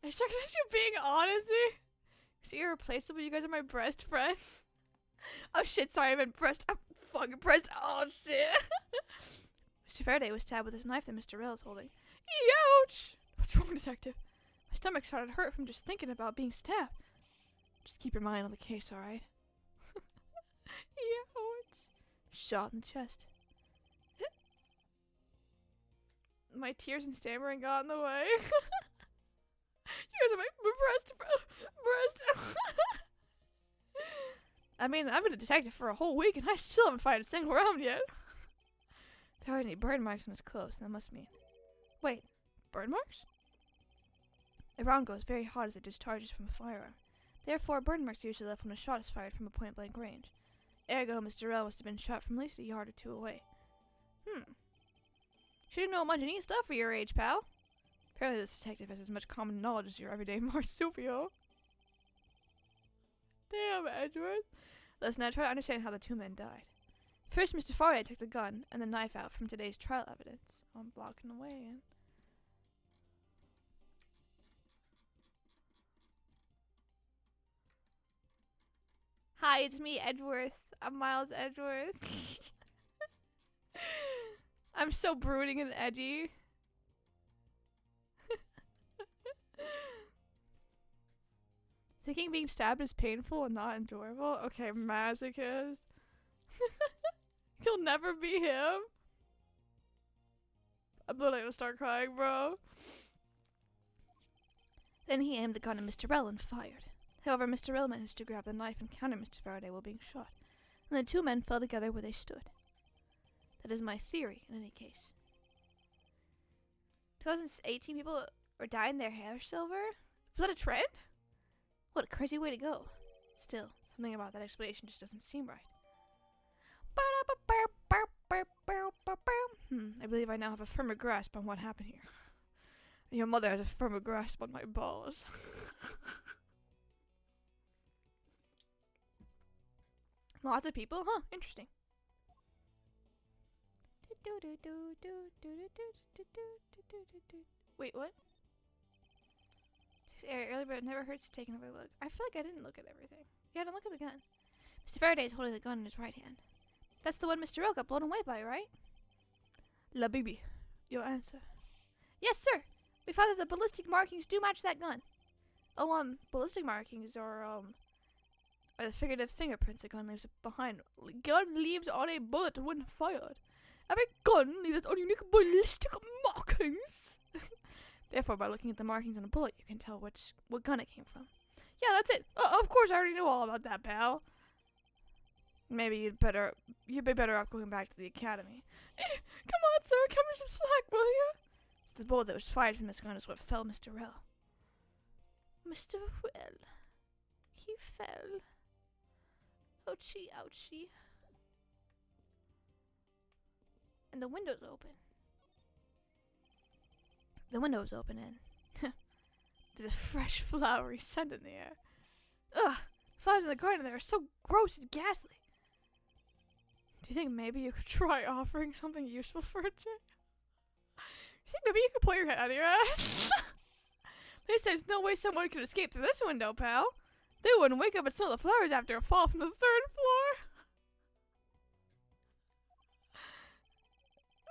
I started at you being honest. So you're irreplaceable, you guys are my best friends. Oh shit, sorry, I meant breast. I'm fucking breast. Oh shit. Mr. Faraday was stabbed with his knife that Mr. Rail is holding. Ouch! What's wrong, detective? My stomach started to hurt from just thinking about being stabbed. Just keep your mind on the case, alright? Ouch. Shot in the chest. My tears and stammering got in the way. You guys are my breast. I mean, I've been a detective for a whole week and I still haven't fired a single round yet. There aren't any burn marks on his clothes, that must mean. Wait, burn marks? A round goes very hot as it discharges from a firearm. Therefore, burn marks are usually left when a shot is fired from a point-blank range. Ergo, Mr. Rell must have been shot from at least a yard or two away. Sure you know much of neat stuff for your age, pal. Apparently this detective has as much common knowledge as your everyday marsupial. Damn, Edgeworth. Let's now try to understand how the two men died. First, Mr. Faraday took the gun and the knife out from today's trial evidence. I'm blocking the way in. Hi, it's me, Edgeworth. I'm Miles Edgeworth. I'm so brooding and edgy. Thinking being stabbed is painful and not enjoyable? Okay, masochist. You'll never be him. I'm literally gonna start crying, bro. Then he aimed the gun at Mr. Rell and fired. However, Mr. Rell managed to grab the knife and counter Mr. Faraday while being shot, and the two men fell together where they stood. That is my theory, in any case. 2018 people are dyeing their hair silver? Was that a trend? What a crazy way to go. Still, something about that explanation just doesn't seem right. I believe I now have a firmer grasp on what happened here. Your mother has a firmer grasp on my balls. Lots of people? Huh, interesting. Wait, what? Earlier, but it never hurts to take another look. I feel like I didn't look at everything. Yeah, I didn't look at the gun. Mr. Faraday is holding the gun in his right hand. That's the one Mr. Rell got blown away by, right? La Bibi, your answer. Yes, sir. We found that the ballistic markings do match that gun. Oh, ballistic markings are the figurative fingerprints a gun leaves behind. Gun leaves on a bullet when fired. Every gun leaves its own unique ballistic mark. things. Therefore, by looking at the markings on a bullet, you can tell what gun it came from. Yeah, that's it. Of course, I already knew all about that, pal. Maybe you'd be better off going back to the academy. Come on, sir, cut me some slack, will you? It's the bullet that was fired from this gun is what fell Mr. Rell. Mr. Rell. He fell. Ouchie, ouchie. And the window's open. The window's open and there's a fresh flowery scent in the air. Ugh! Flowers in the garden there are so gross and ghastly. Do you think maybe you could try offering something useful for a change? You think maybe you could pull your head out of your ass? At least there's no way someone could escape through this window, pal. They wouldn't wake up and smell the flowers after a fall from the 3rd floor.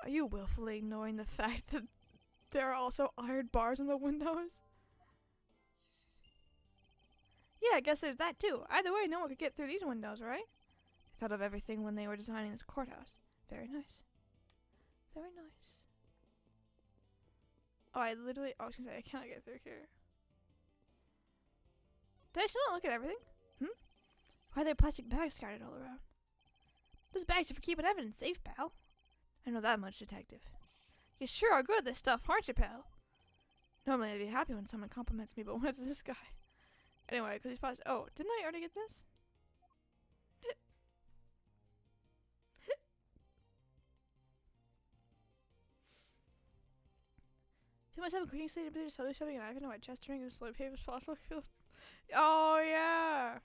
Are you willfully ignoring the fact that there are also iron bars in the windows? Yeah, I guess there's that too. Either way, no one could get through these windows, right? They thought of everything when they were designing this courthouse. Very nice. Very nice. Oh, I was gonna say, I cannot get through here. Did I still not look at everything? Why are there plastic bags scattered all around? Those bags are for keeping evidence safe, pal. I know that much, detective. You sure are good at this stuff, aren't you, pal? Normally I'd be happy when someone compliments me, but when it's this guy. Anyway, because he's paused. Oh, didn't I already get this? Feel myself cooking state and bitter slowly shoving an knife into my chest, turning as slow paper as possible. Oh, yeah.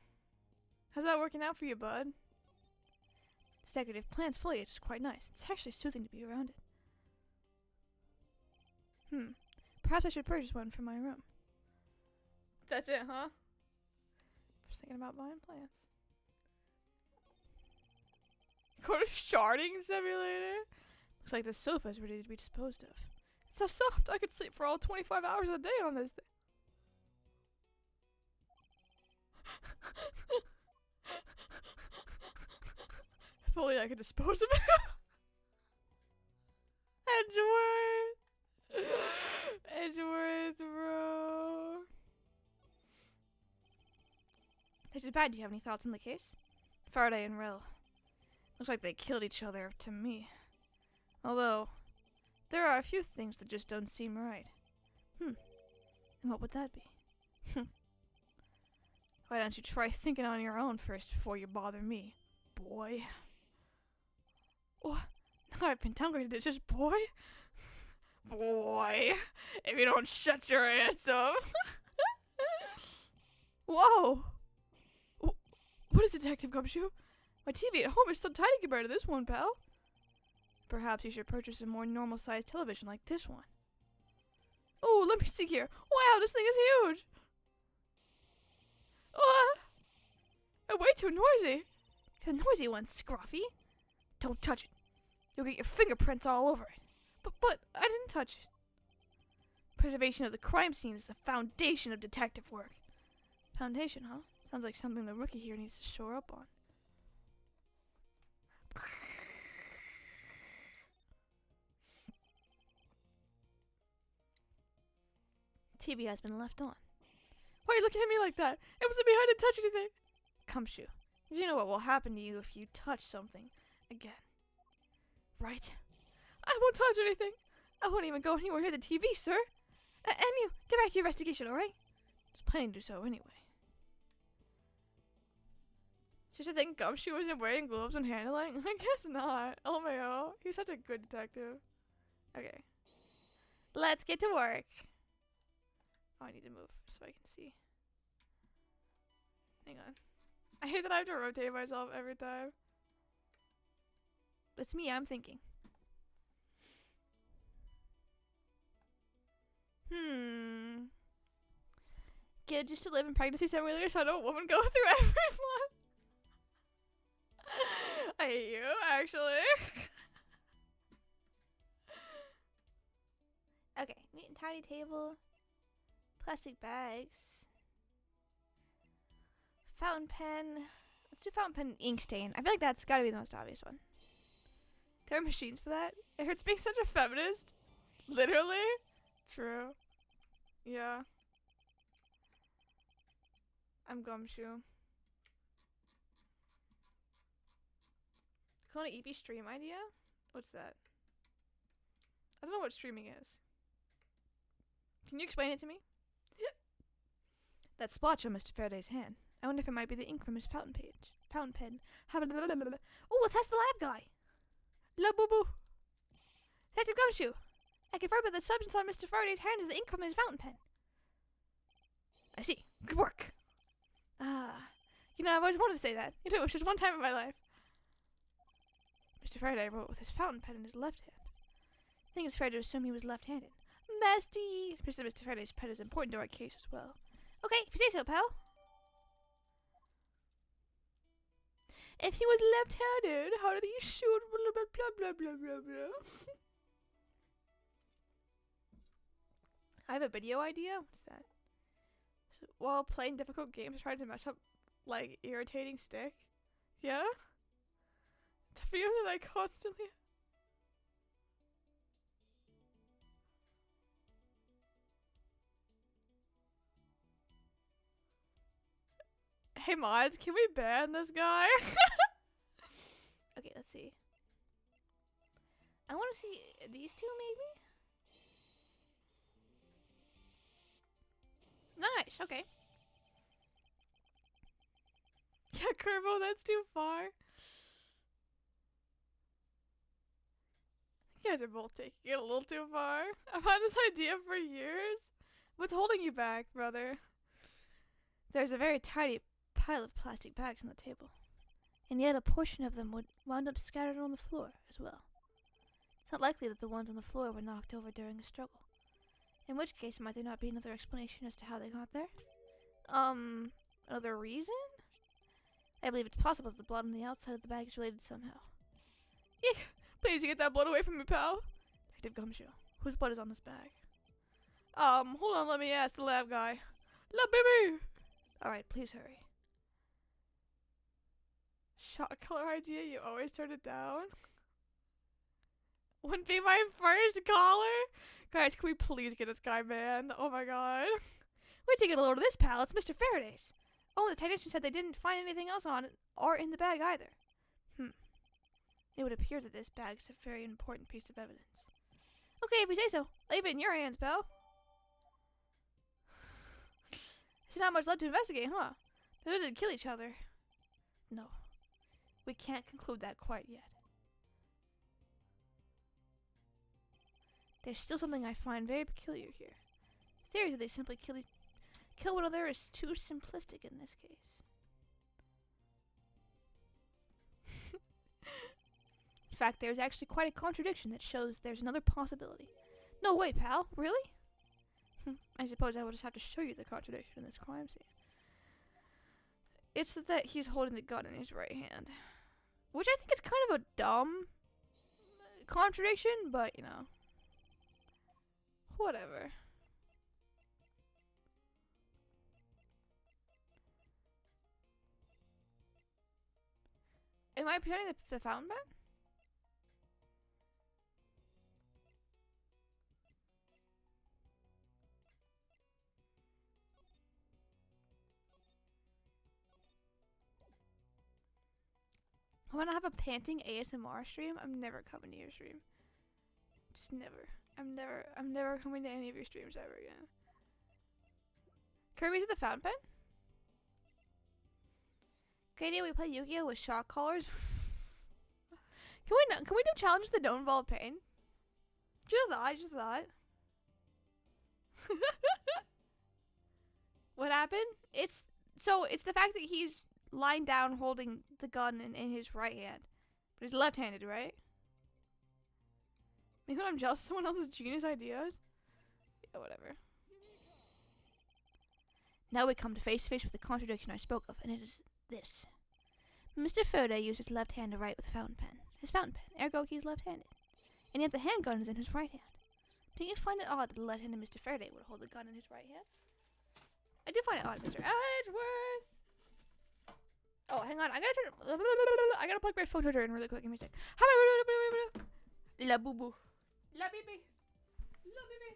How's that working out for you, bud? This decorative plant's foliage is quite nice. It's actually soothing to be around it. Perhaps I should purchase one for my room. That's it, huh? Just thinking about buying plants. Go to sharding simulator? Looks like this sofa is ready to be disposed of. It's so soft, I could sleep for all 25 hours a day on this thing. If only I could dispose of it. Edgeworth, bro. That's bad. Do you have any thoughts on the case? Faraday and Rell. Looks like they killed each other to me. Although, there are a few things that just don't seem right. And what would that be? Why don't you try thinking on your own first before you bother me, boy? What? Now I've been downgraded to just boy? Boy, if you don't shut your ass up. Whoa! What is Detective Gumshoe? My TV at home is so tiny compared to this one, pal. Perhaps you should purchase a more normal-sized television like this one. Oh, let me see here. Wow, this thing is huge. Way too noisy. You're the noisy one, Scruffy. Don't touch it. You'll get your fingerprints all over it. But I didn't touch it. Preservation of the crime scene is the foundation of detective work. Foundation, huh? Sounds like something the rookie here needs to shore up on. TV has been left on. Why are you looking at me like that? It wasn't behind to touch anything. Gumshoe, did you know what will happen to you if you touch something again? Right? I won't touch anything. I won't even go anywhere near the TV, sir. And you, get back to your investigation, alright? I was planning to do so anyway. Should I think Gumshoe wasn't wearing gloves when handling? I guess not. LMAO. He's such a good detective. Okay. Let's get to work. Oh, I need to move so I can see. Hang on. I hate that I have to rotate myself every time. It's me, I'm thinking. Get just to live in pregnancy simulator so I know a woman go through every month. I hate you, actually. Okay, neat and tidy table. Plastic bags. Fountain pen. Let's do fountain pen and ink stain. I feel like that's gotta be the most obvious one. There are machines for that. It hurts being such a feminist. Literally? True. Yeah. I'm Gumshoe. Clone EP stream idea? What's that? I don't know what streaming is. Can you explain it to me? That splotch on Mr. Faraday's hand. I wonder if it might be the ink from his fountain pen. Oh, let's ask the lab guy. La boo boo. Detective Gumshoe. I confirm that the substance on Mr. Faraday's hand is the ink from his fountain pen. I see. Good work. I've always wanted to say that. It was just one time in my life. Mr. Faraday wrote with his fountain pen in his left hand. I think it's fair to assume he was left-handed. Bestie! Mr. Faraday's pen is important to our case as well. Okay, if you say so, pal. If he was left-handed, how did he shoot? Blah, blah, blah, blah, blah, blah. I have a video idea. What's that? So, while playing difficult games, trying to mess up, like, irritating stick. Yeah? The video that I constantly... Hey mods, can we ban this guy? Okay, let's see. I want to see these two, maybe? Nice, okay. Yeah, Kerbo, that's too far. You guys are both taking it a little too far. I've had this idea for years. What's holding you back, brother? There's a very tiny pile of plastic bags on the table, and yet a portion of them would wound up scattered on the floor as well. It's not likely that the ones on the floor were knocked over during a struggle, in which case might there not be another explanation as to how they got there? Another reason? I believe it's possible that the blood on the outside of the bag is related somehow. Eek! Please, you get that blood away from me, pal. Detective Gumshoe, whose blood is on this bag? Hold on, let me ask the lab guy. La baby! Alright, please hurry. Shot color idea, you always turn it down? Wouldn't be my first caller? Guys, can we please get this guy banned? Oh my god. We're taking a load of this, pal. It's Mr. Faraday's. Oh, the technician said they didn't find anything else on it, or in the bag either. It would appear that this bag is a very important piece of evidence. Okay, if you say so. Leave it in your hands, pal. There's not much left to investigate, huh? They didn't kill each other. No. We can't conclude that quite yet. There's still something I find very peculiar here. The theory that they simply kill one another is too simplistic in this case. In fact, there's actually quite a contradiction that shows there's another possibility. No way, pal. Really? I suppose I will just have to show you the contradiction in this crime scene. It's that he's holding the gun in his right hand. Which I think is kind of a dumb contradiction, but, you know. Whatever. Am I presenting the fountain pen? I want to have a panting ASMR stream. I'm never coming to your stream. Just never. I'm never coming to any of your streams ever again. Kirby's at the fountain pen? Great idea, we play Yu-Gi-Oh! With shock collars. Can we do challenges that don't involve pain? Just thought. What happened? It's the fact that he's lying down holding the gun in his right hand. But he's left-handed, right? Maybe I'm jealous of someone else's genius ideas? Yeah, whatever. Now we come to face-to-face with the contradiction I spoke of, and it is this. Mr. Faraday used his left hand to write with his fountain pen, ergo he's left-handed. And yet the handgun is in his right hand. Don't you find it odd that the left-handed Mr. Faraday would hold the gun in his right hand? I do find it odd, Mr. Edgeworth! Oh, hang on. I gotta plug my phone charger in really quick. Give me a sec. La boo boo. La bee bee. Little baby.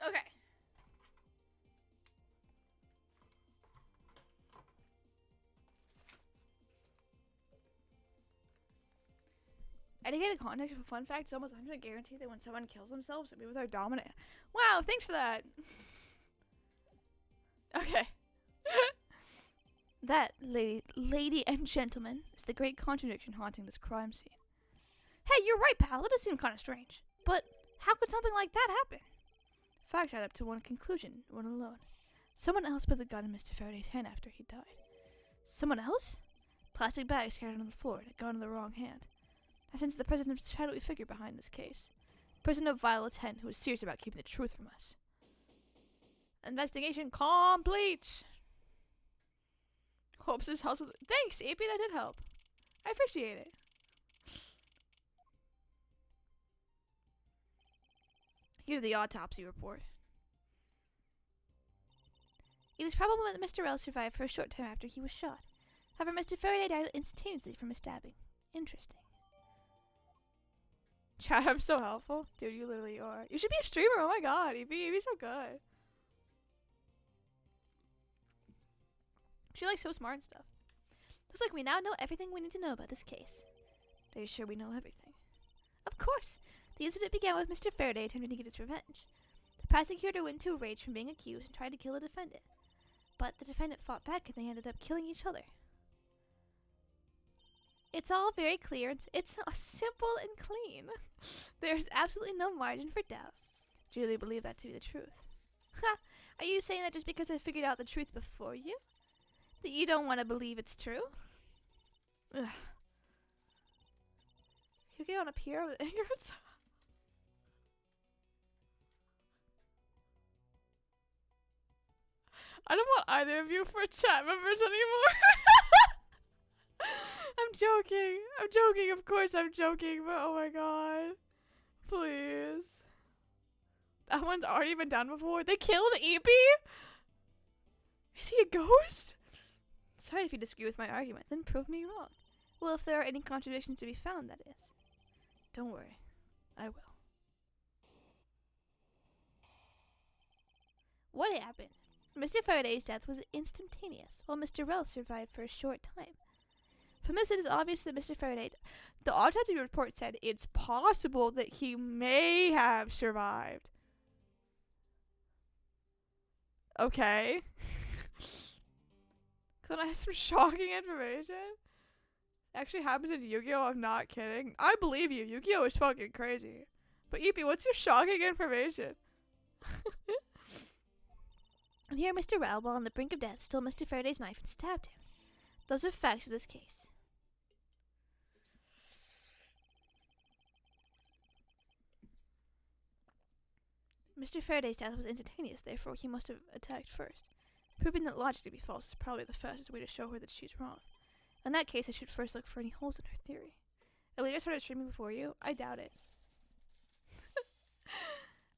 Okay. Educated context for fun fact: it's almost 100% guaranteed that when someone kills themselves, it'll be with their dominant. Wow, thanks for that. Okay. That, lady and gentlemen, is the great contradiction haunting this crime scene. Hey, you're right, pal. It does seem kind of strange. But how could something like that happen? Facts add up to one conclusion, one alone. Someone else put the gun in Mr. Faraday's hand after he died. Someone else? Plastic bag scattered on the floor and a gun in the wrong hand. I sense the presence of a shadowy figure behind this case. A person of vile intent who is serious about keeping the truth from us. Investigation complete! Hopes this helps with— Thanks, AP, that did help. I appreciate it. Here's the autopsy report. It is probable that Mr. L survived for a short time after he was shot. However, Mr. Faraday died instantaneously from a stabbing. Interesting. Chat, I'm so helpful. Dude, you literally are. You should be a streamer. Oh my god, you'd be so good. She's like so smart and stuff. Looks like we now know everything we need to know about this case. Are you sure we know everything? Of course. The incident began with Mr. Faraday attempting to get his revenge. The prosecutor went into a rage from being accused and tried to kill the defendant. But the defendant fought back and they ended up killing each other. It's all very clear. It's simple and clean. There's absolutely no margin for doubt. Do you really believe that to be the truth? Ha! Are you saying that just because I figured out the truth before you? That you don't want to believe it's true? Ugh. You get on up here with anger. I don't want either of you for chat members anymore. I'm joking. I'm joking. Of course I'm joking, but oh my god. Please. That one's already been done before. They killed Eepy? Is he a ghost? Sorry if you disagree with my argument, then prove me wrong. Well, if there are any contradictions to be found, that is. Don't worry. I will. What happened? Mr. Faraday's death was instantaneous, while Mr. Rell survived for a short time. From this, it is obvious that Mr. Faraday— the autopsy report said it's possible that he may have survived. Okay. Can I have some shocking information? Actually happens in Yu-Gi-Oh! I'm not kidding. I believe you. Yu-Gi-Oh! Is fucking crazy. But Eepy, what's your shocking information? And here Mr. Rell, while on the brink of death, stole Mr. Faraday's knife and stabbed him. Those are facts of this case. Mr. Faraday's death was instantaneous, therefore he must have attacked first. Proving that logic to be false is probably the fastest way to show her that she's wrong. In that case, I should first look for any holes in her theory. Elita started streaming before you? I doubt it.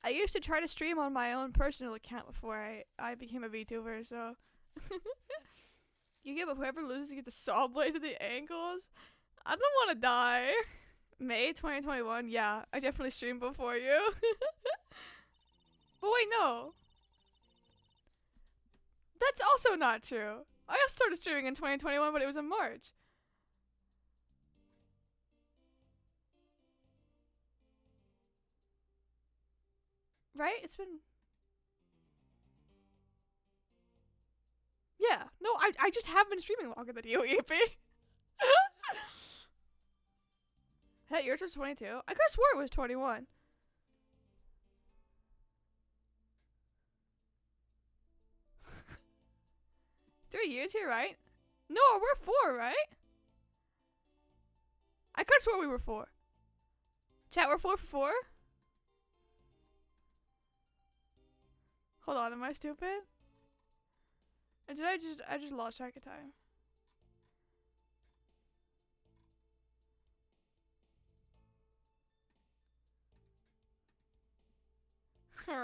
I used to try to stream on my own personal account before I became a VTuber, so... You give up whoever loses gets a saw blade to the ankles? I don't want to die. May 2021? Yeah, I definitely streamed before you. But wait, no. That's also not true. I also started streaming in 2021, but it was in March. Right? It's been... Yeah. No, I just have been streaming longer than you, EP. Hey, yours was 22? I could have swore it was 21. Three years here, right? No, we're 4, right? I could have swore we were 4. Chat, we're 4 for 4. Hold on, am I stupid? Or did I just lost track of time? You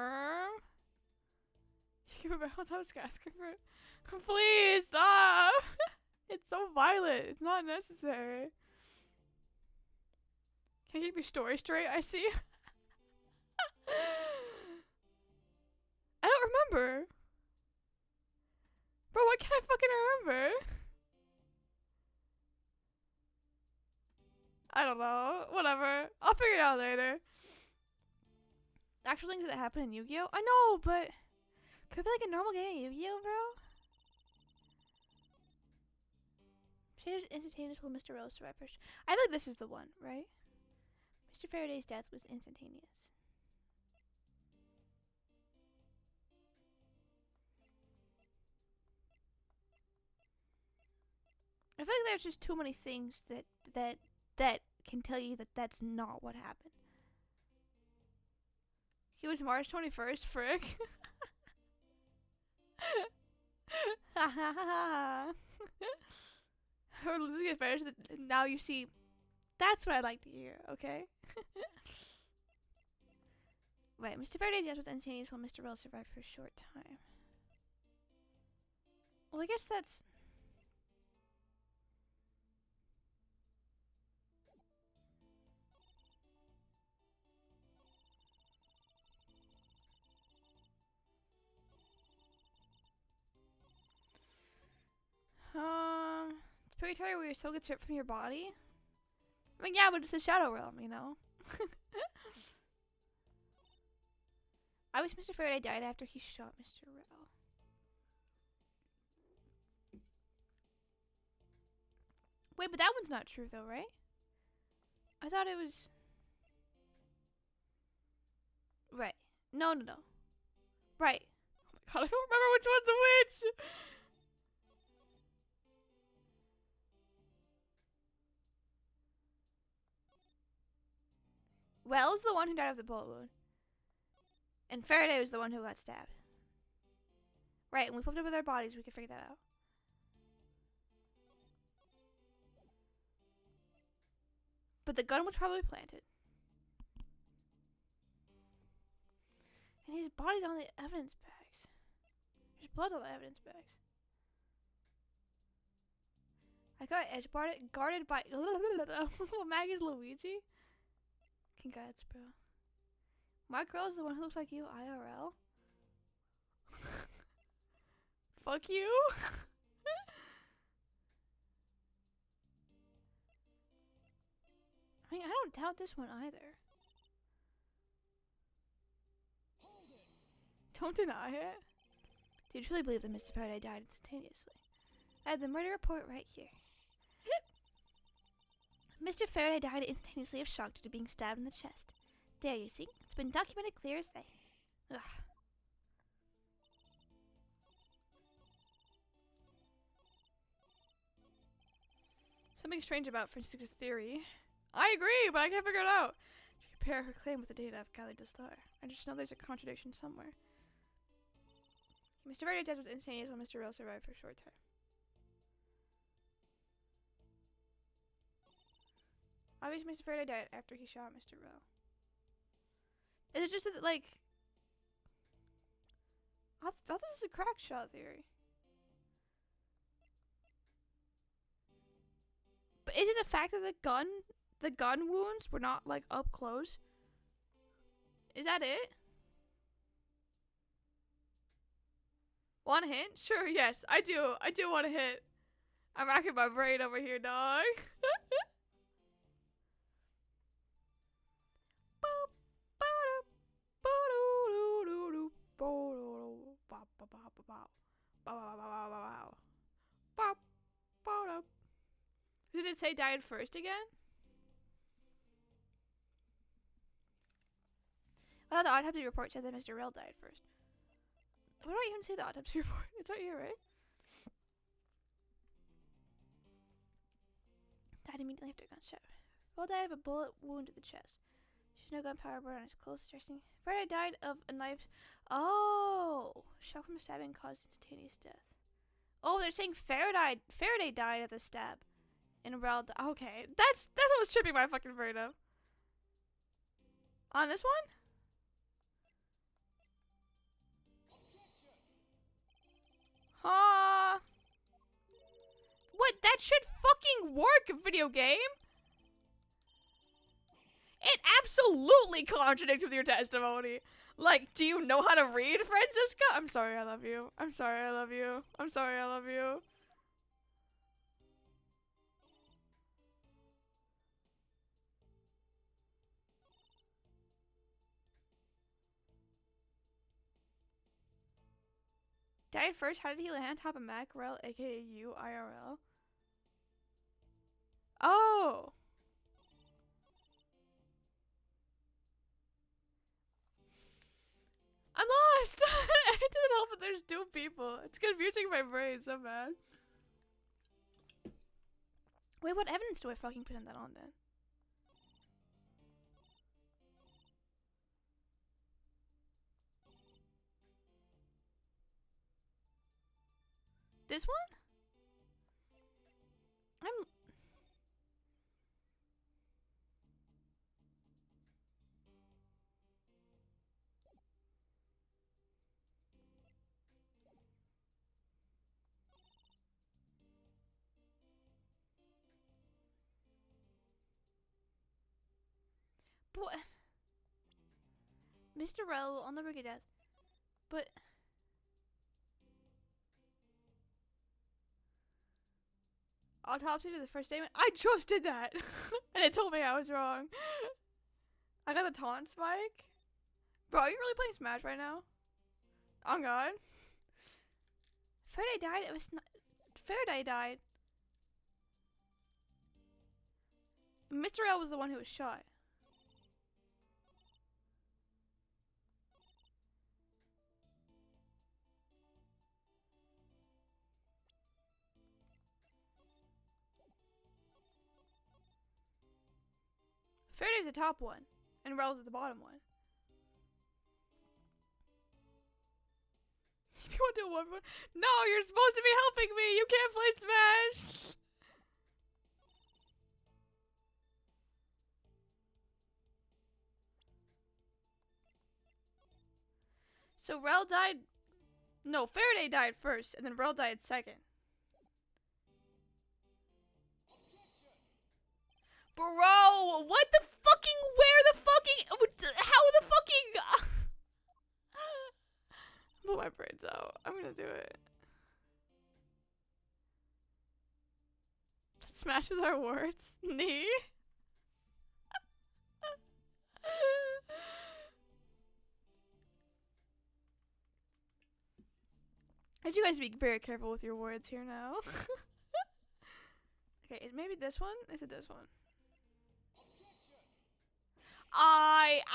keep a on top of skyscraper. Please stop. It's so violent. It's not necessary. Can you keep your story straight? I see. I don't remember. Bro, what can I fucking remember? I don't know. Whatever. I'll figure it out later. Actual things that happen in Yu-Gi-Oh? I know, but could it be like a normal game of Yu-Gi-Oh, bro? Shader's instantaneous will Mr. Rose survive first. I think this is the one, right? Mr. Faraday's death was instantaneous. I feel like there's just too many things that can tell you that that's not what happened. He was March 21st, frick. Ha ha ha. We're losing it better. Now you see. That's what I'd like to hear, okay? Right, Mr. Faraday's death was instantaneous while Mr. Bell survived for a short time. Well, I guess that's... Purgatory where your soul gets ripped from your body? I mean, yeah, but it's the Shadow Realm, you know? I wish Mr. Faraday died after he shot Mr. Rell. Wait, but that one's not true though, right? I thought it was... Right. No. Right. Oh my god, I don't remember which one's which! Wells the one who died of the bullet wound. And Faraday was the one who got stabbed. Right, and we flipped it with our bodies, we could figure that out. But the gun was probably planted. And his body's on the evidence bags. There's blood on the evidence bags. I got edge guarded by Maggie's Luigi. Congrats, bro. My girl is the one who looks like you, IRL. Fuck you. I mean, I don't doubt this one either. Don't deny it. Do you truly believe that Mr. Faraday died instantaneously? I have the murder report right here. Mr. Faraday died instantaneously of shock due to being stabbed in the chest. There, you see? It's been documented clear as day. Ugh. Something strange about franziska's theory. I agree, but I can't figure it out. To compare her claim with the data I've gathered thus far. I just know there's a contradiction somewhere. Mr. Faraday's death was instantaneous while Mr. Rell survived for a short time. Obviously, Mr. Faraday died after he shot Mr. Rell. Is it just that, like... I thought this is a crack shot theory. But is it the fact that the gun wounds were not, like, up close? Is that it? Want a hint? Sure, yes, I do. I do want a hint. I'm racking my brain over here, dog. Did it say died first again? I thought the autopsy report said that Mr. Rell died first. Where do I even see the autopsy report? It's right here, right? Died immediately after a gunshot. Rell died of a bullet wound to the chest. There's no gunpowder burned on his clothes, suggesting Faraday died of a knife. Oh, shock from stabbing caused instantaneous death. Oh, they're saying Faraday died of the stab. And Rel. Okay, that's what was tripping my fucking brain up. On this one? Huh? What? That should fucking work, video game. It absolutely contradicts with your testimony. Like, do you know how to read, Franziska? I'm sorry, I love you. I'm sorry, I love you. I'm sorry, I love you. Died first? How did he land on top of Mackerel, aka you, IRL? Oh! I'm lost! It doesn't help that there's two people. It's confusing my brain so bad. Wait, what evidence do I fucking put that on then? This one? I'm... But... Mr. Rel on the brink of death. But... Autopsy to the first statement? I just did that! And it told me I was wrong. I got the taunt spike? Bro, are you really playing Smash right now? Oh god. Faraday died? It was not... Faraday died. Mr. L was the one who was shot. Faraday's the top one, and Rel's the bottom one. You want to do one? No, you're supposed to be helping me. You can't play Smash. So Rel died. No, Faraday died first, and then Rel died second. Bro, what the fucking, where the fucking, how the fucking, pull my brains out. I'm gonna do it. Smash with our words. Knee. I need you guys to be very careful with your words here now. Okay, is maybe this one? Is it this one?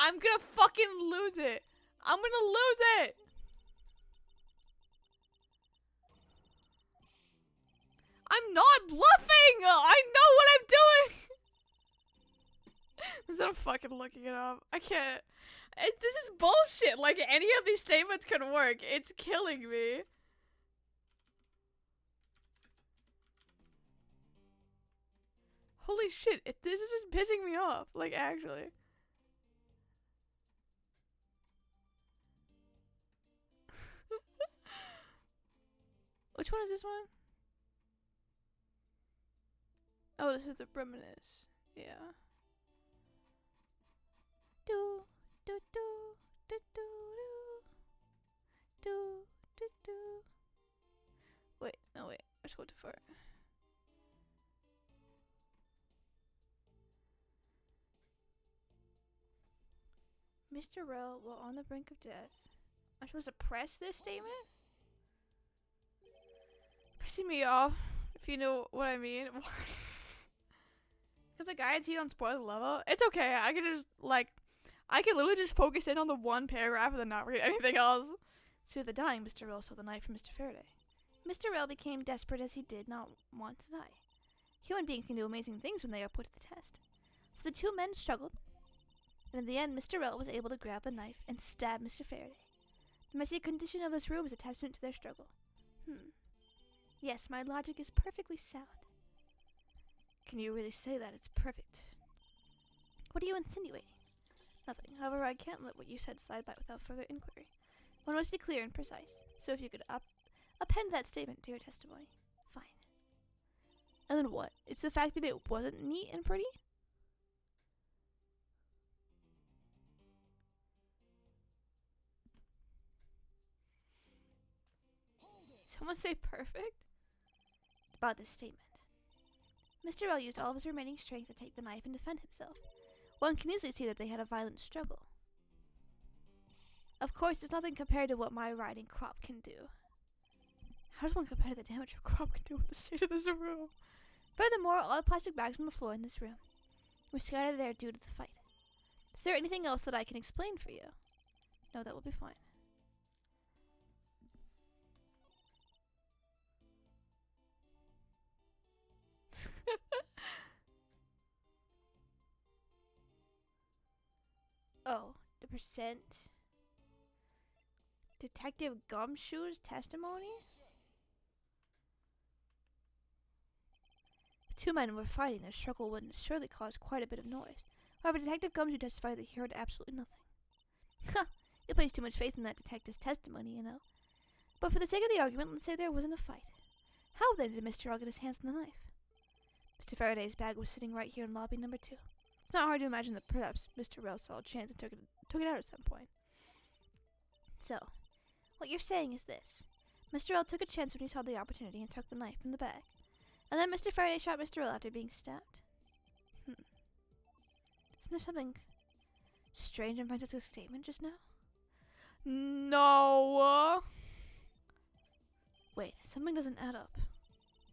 I'm gonna fucking lose it. I'm gonna lose it. I'm not bluffing. I know what I'm doing. Instead of fucking looking it up, I can't. This is bullshit. Like, any of these statements could work. It's killing me. Holy shit, this is just pissing me off. Like, actually. Which one is this one? Oh, this is the Reminisce. Yeah. Do, do, do, do, do, do, do, do. Wait, no, wait. I just go too far. Mr. Rel, while on the brink of death. I'm supposed to press this statement? Pissing me off, if you know what I mean. Because the guides you don't spoil the level. It's okay. I can just, like, I can literally just focus in on the one paragraph and then not read anything else. So the dying Mr. Rel saw the knife from Mr. Faraday. Mr. Rel became desperate as he did not want to die. Human beings can do amazing things when they are put to the test. So the two men struggled and in the end, Mr. Rell was able to grab the knife and stab Mr. Faraday. The messy condition of this room is a testament to their struggle. Yes, my logic is perfectly sound. Can you really say that it's perfect? What are you insinuating? Nothing. However, I can't let what you said slide by without further inquiry. One must be clear and precise. So if you could append that statement to your testimony. Fine. And then what? It's the fact that it wasn't neat and pretty? Someone say perfect? About this statement. Mr. Rell used all of his remaining strength to take the knife and defend himself. One can easily see that they had a violent struggle. Of course, it's nothing compared to what my riding crop can do. How does one compare to the damage your crop can do with the state of this room? Furthermore, all the plastic bags on the floor in this room were scattered there due to the fight. Is there anything else that I can explain for you? No, that will be fine. Oh, the percent. Detective Gumshoe's testimony? The two men were fighting. Their struggle would surely cause quite a bit of noise. However, Detective Gumshoe testified that he heard absolutely nothing. Ha! You place too much faith in that detective's testimony, you know. But for the sake of the argument, let's say there wasn't a fight. How then did Mr. Rell get his hands on the knife? Mr. Faraday's bag was sitting right here in lobby number 2. It's not hard to imagine that perhaps Mr. Rell saw a chance and took it out at some point. So, what you're saying is this. Mr. Rell took a chance when he saw the opportunity and took the knife from the bag. And then Mr. Faraday shot Mr. Rell after being stabbed. Isn't there something strange in Franziska's statement just now? No. Wait, something doesn't add up.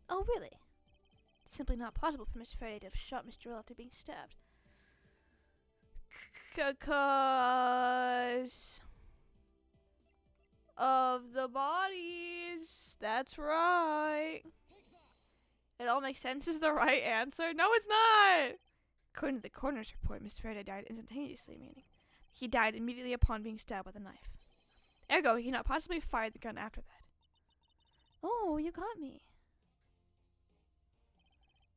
Oh, really? It's simply not possible for Mr. Faraday to have shot Mr. Rell after being stabbed. Because of the bodies. That's right. It all makes sense is the right answer. No, it's not. According to the coroner's report, Mr. Faraday died instantaneously, meaning he died immediately upon being stabbed with a knife. Ergo, he cannot possibly have fired the gun after that. Oh, you got me.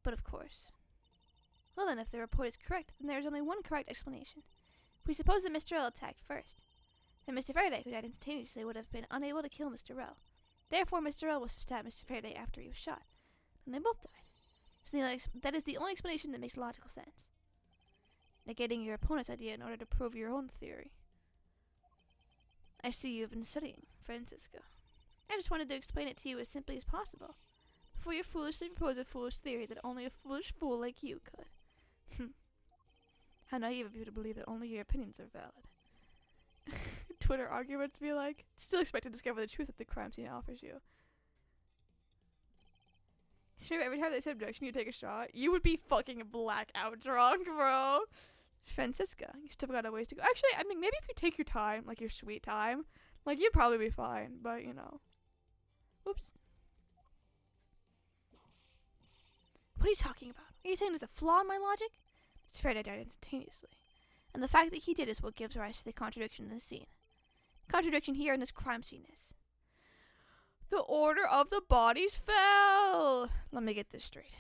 But of course. Well then, if the report is correct, then there is only one correct explanation. We suppose that Mr. Rell attacked first. Then Mr. Faraday, who died instantaneously, would have been unable to kill Mr. Rell. Therefore, Mr. Rell was to stab Mr. Faraday after he was shot. And they both died. So that is the only explanation that makes logical sense. Negating your opponent's idea in order to prove your own theory. I see you've been studying, Franziska. I just wanted to explain it to you as simply as possible, before you foolishly propose a foolish theory that only a foolish fool like you could. How naive of you to believe that only your opinions are valid. Twitter arguments be like, still expect to discover the truth that the crime scene offers you. Sure, every time they say objection, you take a shot. You would be fucking blackout drunk, bro. Franziska, you still got a ways to go. Actually, I mean, maybe if you take your time, like your sweet time, like you'd probably be fine. But you know, whoops. What are you talking about? Are you saying there's a flaw in my logic? Mr. Faraday died instantaneously, and the fact that he did is what gives rise to the contradiction in this scene. The contradiction here in this crime scene is the order of the bodies fell. Let me get this straight.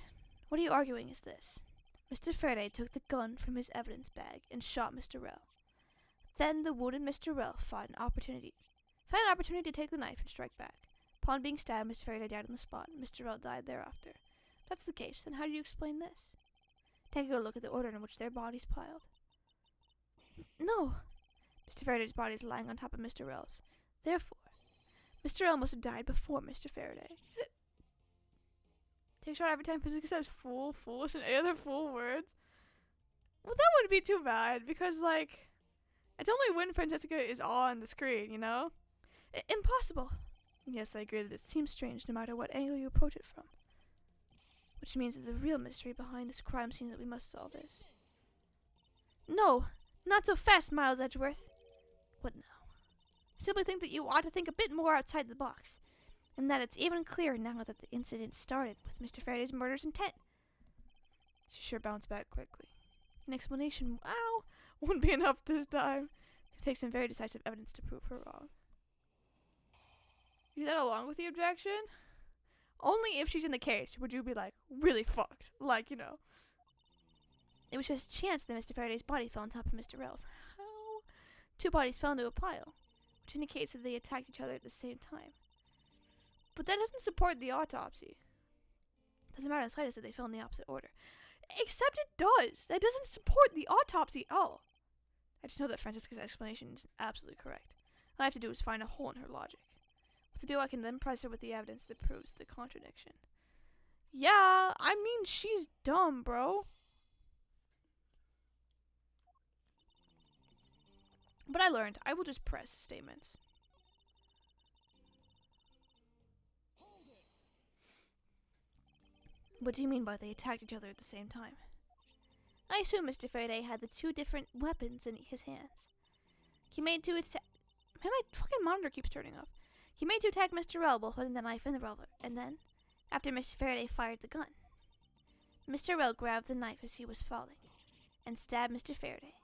What are you arguing is this? Mr. Faraday took the gun from his evidence bag and shot Mr. Rell. Then the wounded Mr. Rell found an opportunity to take the knife and strike back. Upon being stabbed, Mr. Faraday died on the spot, and Mr. Rell died thereafter. If that's the case, then how do you explain this? Take a good look at the order in which their bodies piled. No! Mr. Faraday's body is lying on top of Mr. Rell's. Therefore, Mr. Rell must have died before Mr. Faraday. Take a shot every time Franziska says fool, foolish, and any other fool words. Well, that wouldn't be too bad, because, like, it's only when Franziska is on the screen, you know? Impossible. Yes, I agree that it seems strange no matter what angle you approach it from. Which means that the real mystery behind this crime scene that we must solve is... No! Not so fast, Miles Edgeworth! What now? I simply think that you ought to think a bit more outside the box, and that it's even clearer now that the incident started with Mr. Faraday's murderous intent. She sure bounced back quickly. An explanation, wow! wouldn't be enough this time. It takes some very decisive evidence to prove her wrong. You do that along with the objection? Only if she's in the case would you be like, really fucked. Like, you know. It was just chance that Mr. Faraday's body fell on top of Mr. Rell's. How? Two bodies fell into a pile, which indicates that they attacked each other at the same time. But that doesn't support the autopsy. Doesn't matter in the slightest that they fell in the opposite order. Except it does. That doesn't support the autopsy at all. I just know that Franziska's explanation is absolutely correct. All I have to do is find a hole in her logic. What to do, I can then press her with the evidence that proves the contradiction. Yeah, I mean, she's dumb, bro. But I learned. I will just press statements. What do you mean by they attacked each other at the same time? I assume Mr. Faraday had the two different weapons in his hands. He made two attack. My fucking monitor keeps turning off. He made to attack Mr. Rell while holding the knife and the revolver, and then, after Mr. Faraday fired the gun, Mr. Rell grabbed the knife as he was falling and stabbed Mr. Faraday.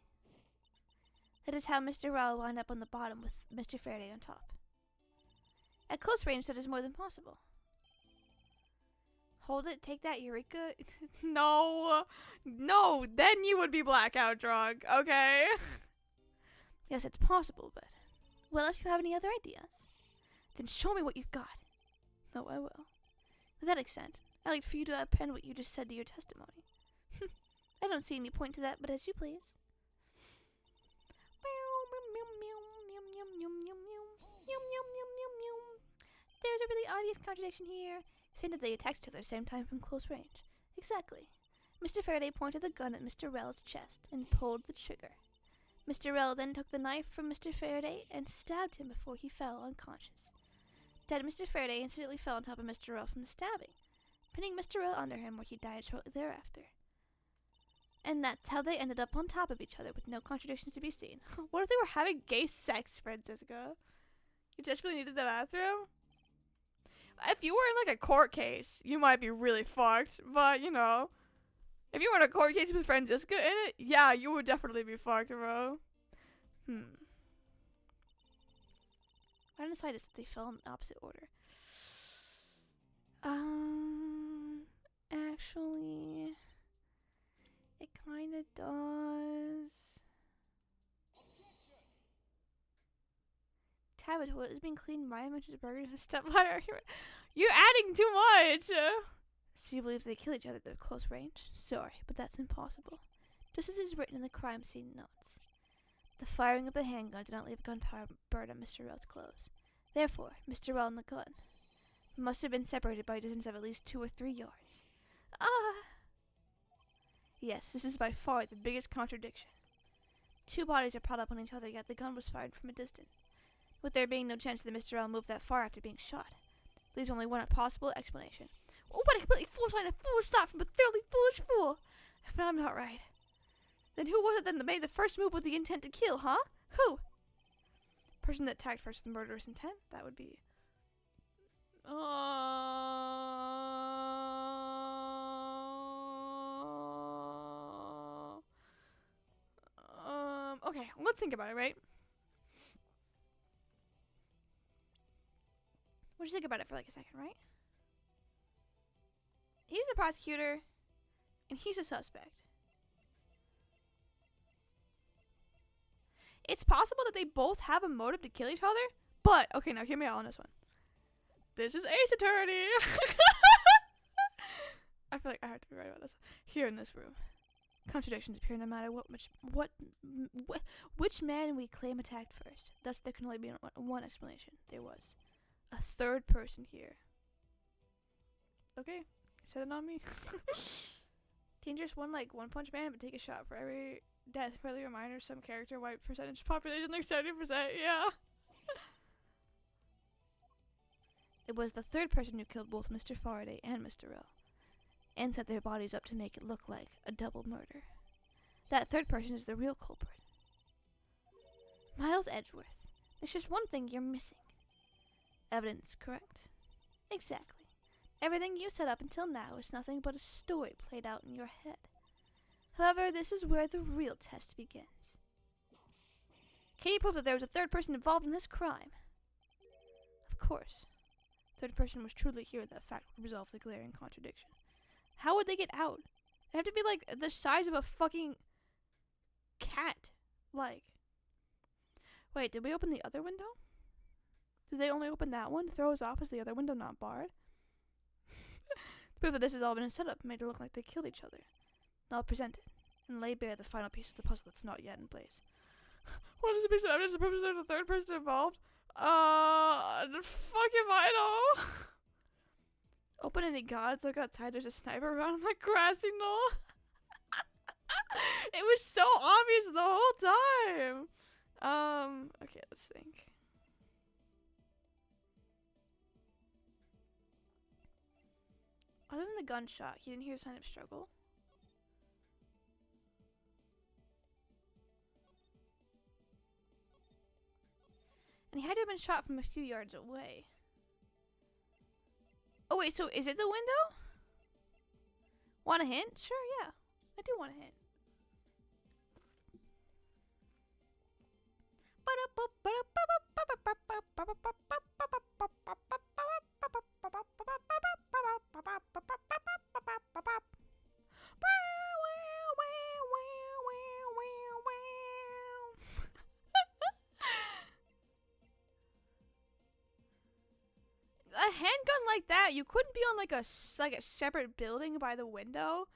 That is how Mr. Rell wound up on the bottom with Mr. Faraday on top. At close range, that is more than possible. Hold it, take that, Eureka. No, then you would be blackout drunk, okay? Yes, it's possible, but... Well, if you have any other ideas, then show me what you've got. No, I will. To that extent, I'd like for you to append what you just said to your testimony. I don't see any point to that, but as you please. There's a really obvious contradiction here, saying that they attacked each other at the same time from close range. Exactly. Mr. Faraday pointed the gun at Mr. Rell's chest and pulled the trigger. Mr. Rell then took the knife from Mr. Faraday and stabbed him before he fell unconscious. Dead Mr. Faraday instantly fell on top of Mr. Rell from the stabbing, pinning Mr. Rell under him where he died shortly thereafter. And that's how they ended up on top of each other with no contradictions to be seen. What if they were having gay sex, Franziska? You desperately needed the bathroom? If you were in like a court case, you might be really fucked, but you know. If you were in a court case with Franziska in it, yeah, you would definitely be fucked, bro. I decided that they fell in the opposite order. Actually, it kind of does. Tabby toilet is being cleaned by Mrs. Burger and a stepladder. You're adding too much. So you believe they kill each other at close range? Sorry, but that's impossible. Just as is written in the crime scene notes. The firing of the handgun did not leave gunpowder burn on Mr. Rell's clothes. Therefore, Mr. Rell and the gun must have been separated by a distance of at least 2 or 3 yards. Yes, this is by far the biggest contradiction. 2 bodies are piled up on each other, yet the gun was fired from a distance, with there being no chance that Mr. Rell moved that far after being shot. Leaves only one possible explanation. Oh, what a completely foolish line of foolish thought from a thoroughly foolish fool! If I'm not right, then who was it that made the first move with the intent to kill, huh? Who? Person that attacked first with murderous intent? That would be... Okay, let's think about it, right? We'll just think about it for like a second, right? He's the prosecutor, and he's a suspect. It's possible that they both have a motive to kill each other, but, okay, now hear me out on this one. This is Ace Attorney. I feel like I have to be right about this. Here in this room, contradictions appear no matter which man we claim attacked first. Thus, there can only be one explanation. There was a third person here. Okay, set it on me. Dangerous one like One Punch Man, but take a shot for every death. Friendly reminder, some character, white percentage population, like 70%, yeah. It was the third person who killed both Mr. Faraday and Mr. Rell, and set their bodies up to make it look like a double murder. That third person is the real culprit. Miles Edgeworth, there's just one thing you're missing. Evidence, correct? Exactly. Everything you said up until now is nothing but a story played out in your head. However, this is where the real test begins. Katie proved that there was a third person involved in this crime. Of course. Third person was truly here. That fact would resolve the glaring contradiction. How would they get out? They have to be like the size of a fucking cat. Like. Wait, did we open the other window? Did they only open that one to throw us off? Is the other window not barred? To prove that this has all been a setup, made it look like they killed each other. I'll present it, and lay bare the final piece of the puzzle that's not yet in place. What is the piece of evidence that proves there's a third person involved? Fuck if I know. Open any gods, look outside, there's a sniper around on that grassy knoll. It was so obvious the whole time. Okay, let's think. Other than the gunshot, he didn't hear a sign of struggle. And he had to have been shot from a few yards away. Oh wait, so is it the window? Want a hint? Sure, yeah. I do want a hint. A handgun like that, you couldn't be on like a separate building by the window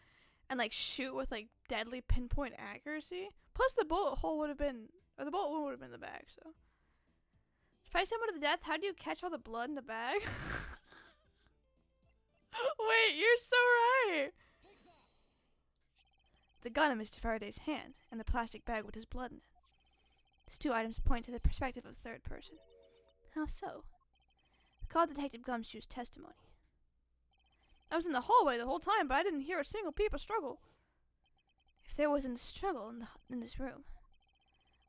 and like shoot with like deadly pinpoint accuracy. Plus the bullet hole would have been, or the bullet wound would have been in the bag, so. Fight someone to the death, how do you catch all the blood in the bag? Wait, you're so right. The gun in Mr. Faraday's hand, and the plastic bag with his blood in it. These two items point to the perspective of the third person. How so? Recall Detective Gumshoe's testimony. I was in the hallway the whole time, but I didn't hear a single peep of struggle. If there wasn't a struggle in this room,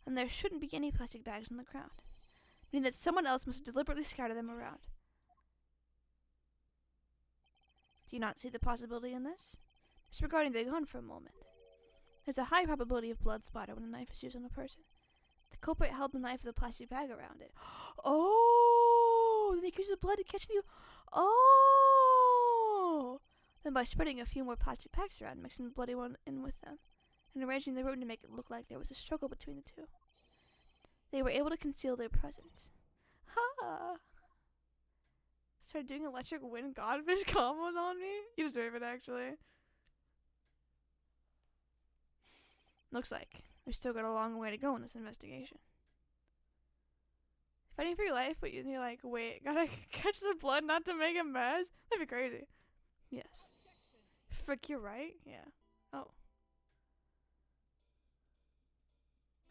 then there shouldn't be any plastic bags on the ground, meaning that someone else must have deliberately scattered them around. Do you not see the possibility in this? Disregarding the gun for a moment. There's a high probability of blood splatter when a knife is used on a person. The culprit held the knife with a plastic bag around it. Oh! They used the blood to catch you. Oh! Then by spreading a few more plastic packs around, mixing the bloody one in with them, and arranging the room to make it look like there was a struggle between the two, they were able to conceal their presence. Ha! Started doing electric wind godfish combos on me? You deserve it, actually. Looks like we've still got a long way to go in this investigation. Fighting for your life, but you're like, wait, gotta catch the blood not to make a mess? That'd be crazy. Yes. Frick, you're right? Yeah. Oh.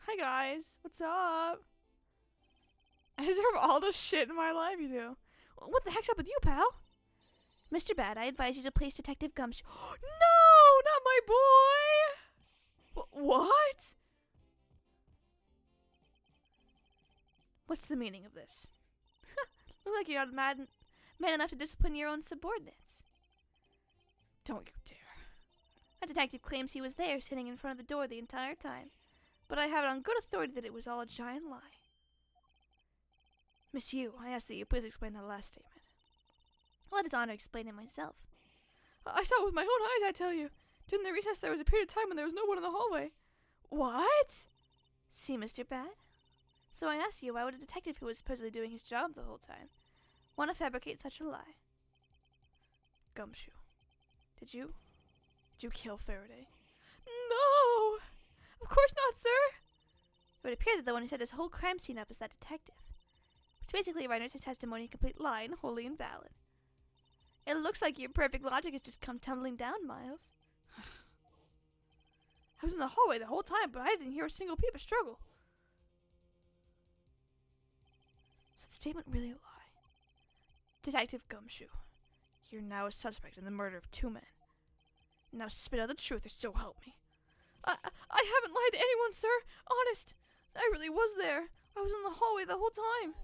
Hi, guys. What's up? I deserve all the shit in my life you do. What the heck's up with you, pal? Mr. Bad, I advise you to place Detective Gumshoe. No! Not my boy! What? What's the meaning of this? Look like you're not man enough to discipline your own subordinates. Don't you dare. That detective claims he was there, sitting in front of the door the entire time. But I have it on good authority that it was all a giant lie. Miss Yu, I ask that you please explain that last statement. Let His Honor explain it myself. I saw it with my own eyes, I tell you. During the recess, there was a period of time when there was no one in the hallway. What? See, Mr. Bad? So I ask you, why would a detective who was supposedly doing his job the whole time want to fabricate such a lie? Gumshoe, did you kill Faraday? No! Of course not, sir! It would appear that the one who set this whole crime scene up is that detective, which basically renders his testimony a complete lie and wholly invalid. It looks like your perfect logic has just come tumbling down, Miles. I was in the hallway the whole time, but I didn't hear a single peep of struggle. Is that statement really a lie? Detective Gumshoe, you're now a suspect in the murder of 2 men. Now spit out the truth or so help me. I haven't lied to anyone, sir. Honest. I really was there. I was in the hallway the whole time.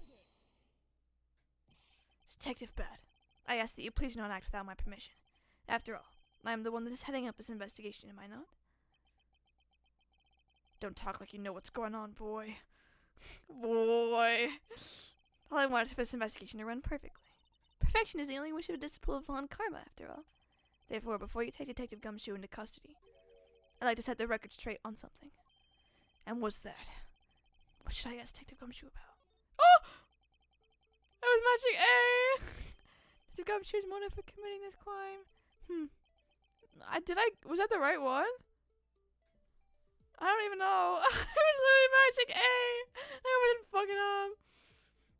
Detective Bad, I ask that you please not act without my permission. After all, I am the one that is heading up this investigation, am I not? Don't talk like you know what's going on, boy. Boy. All I want is for this investigation to run perfectly. Perfection is the only wish of a disciple von Karma, after all. Therefore, before you take Detective Gumshoe into custody, I'd like to set the record straight on something. And what's that? What should I ask Detective Gumshoe about? Oh! I was matching A! Detective Gumshoe's motive for committing this crime. Was that the right one? I don't even know. I was literally matching A! I hope I didn't fuck it up.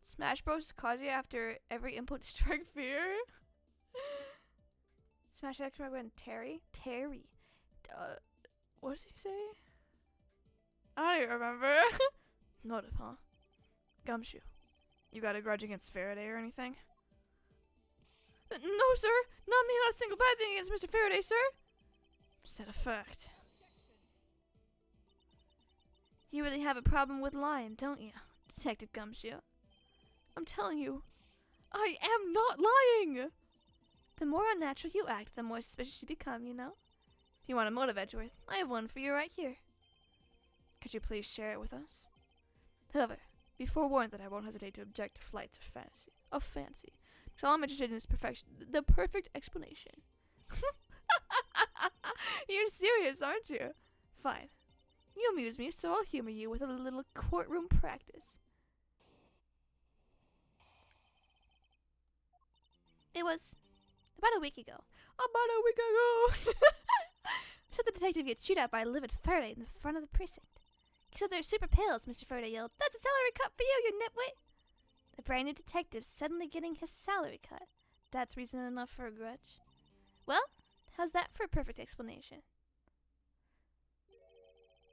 Smash Bros. Cause you after every input to strike fear. Smash X and Terry. What does he say? I don't even remember. Motive, huh? Gumshoe, you got a grudge against Faraday or anything? No, sir. Not me. Not a single bad thing against Mr. Faraday, sir. Set a fact. You really have a problem with lying, don't you, Detective Gumshoe? I'm telling you, I am not lying. The more unnatural you act, the more suspicious you become, you know? If you want a motive, Edgeworth, I have one for you right here. Could you please share it with us? However, be forewarned that I won't hesitate to object to flights of fancy. Because all I'm interested in is perfection. The perfect explanation. You're serious, aren't you? Fine. You amuse me, so I'll humor you with a little courtroom practice. It was about a week ago. So So the detective gets chewed out by a livid Faraday in the front of the precinct. Except they're super pale as Mr. Faraday yelled, "That's a salary cut for you, you nitwit!" The brand new detective suddenly getting his salary cut. That's reason enough for a grudge. Well, how's that for a perfect explanation?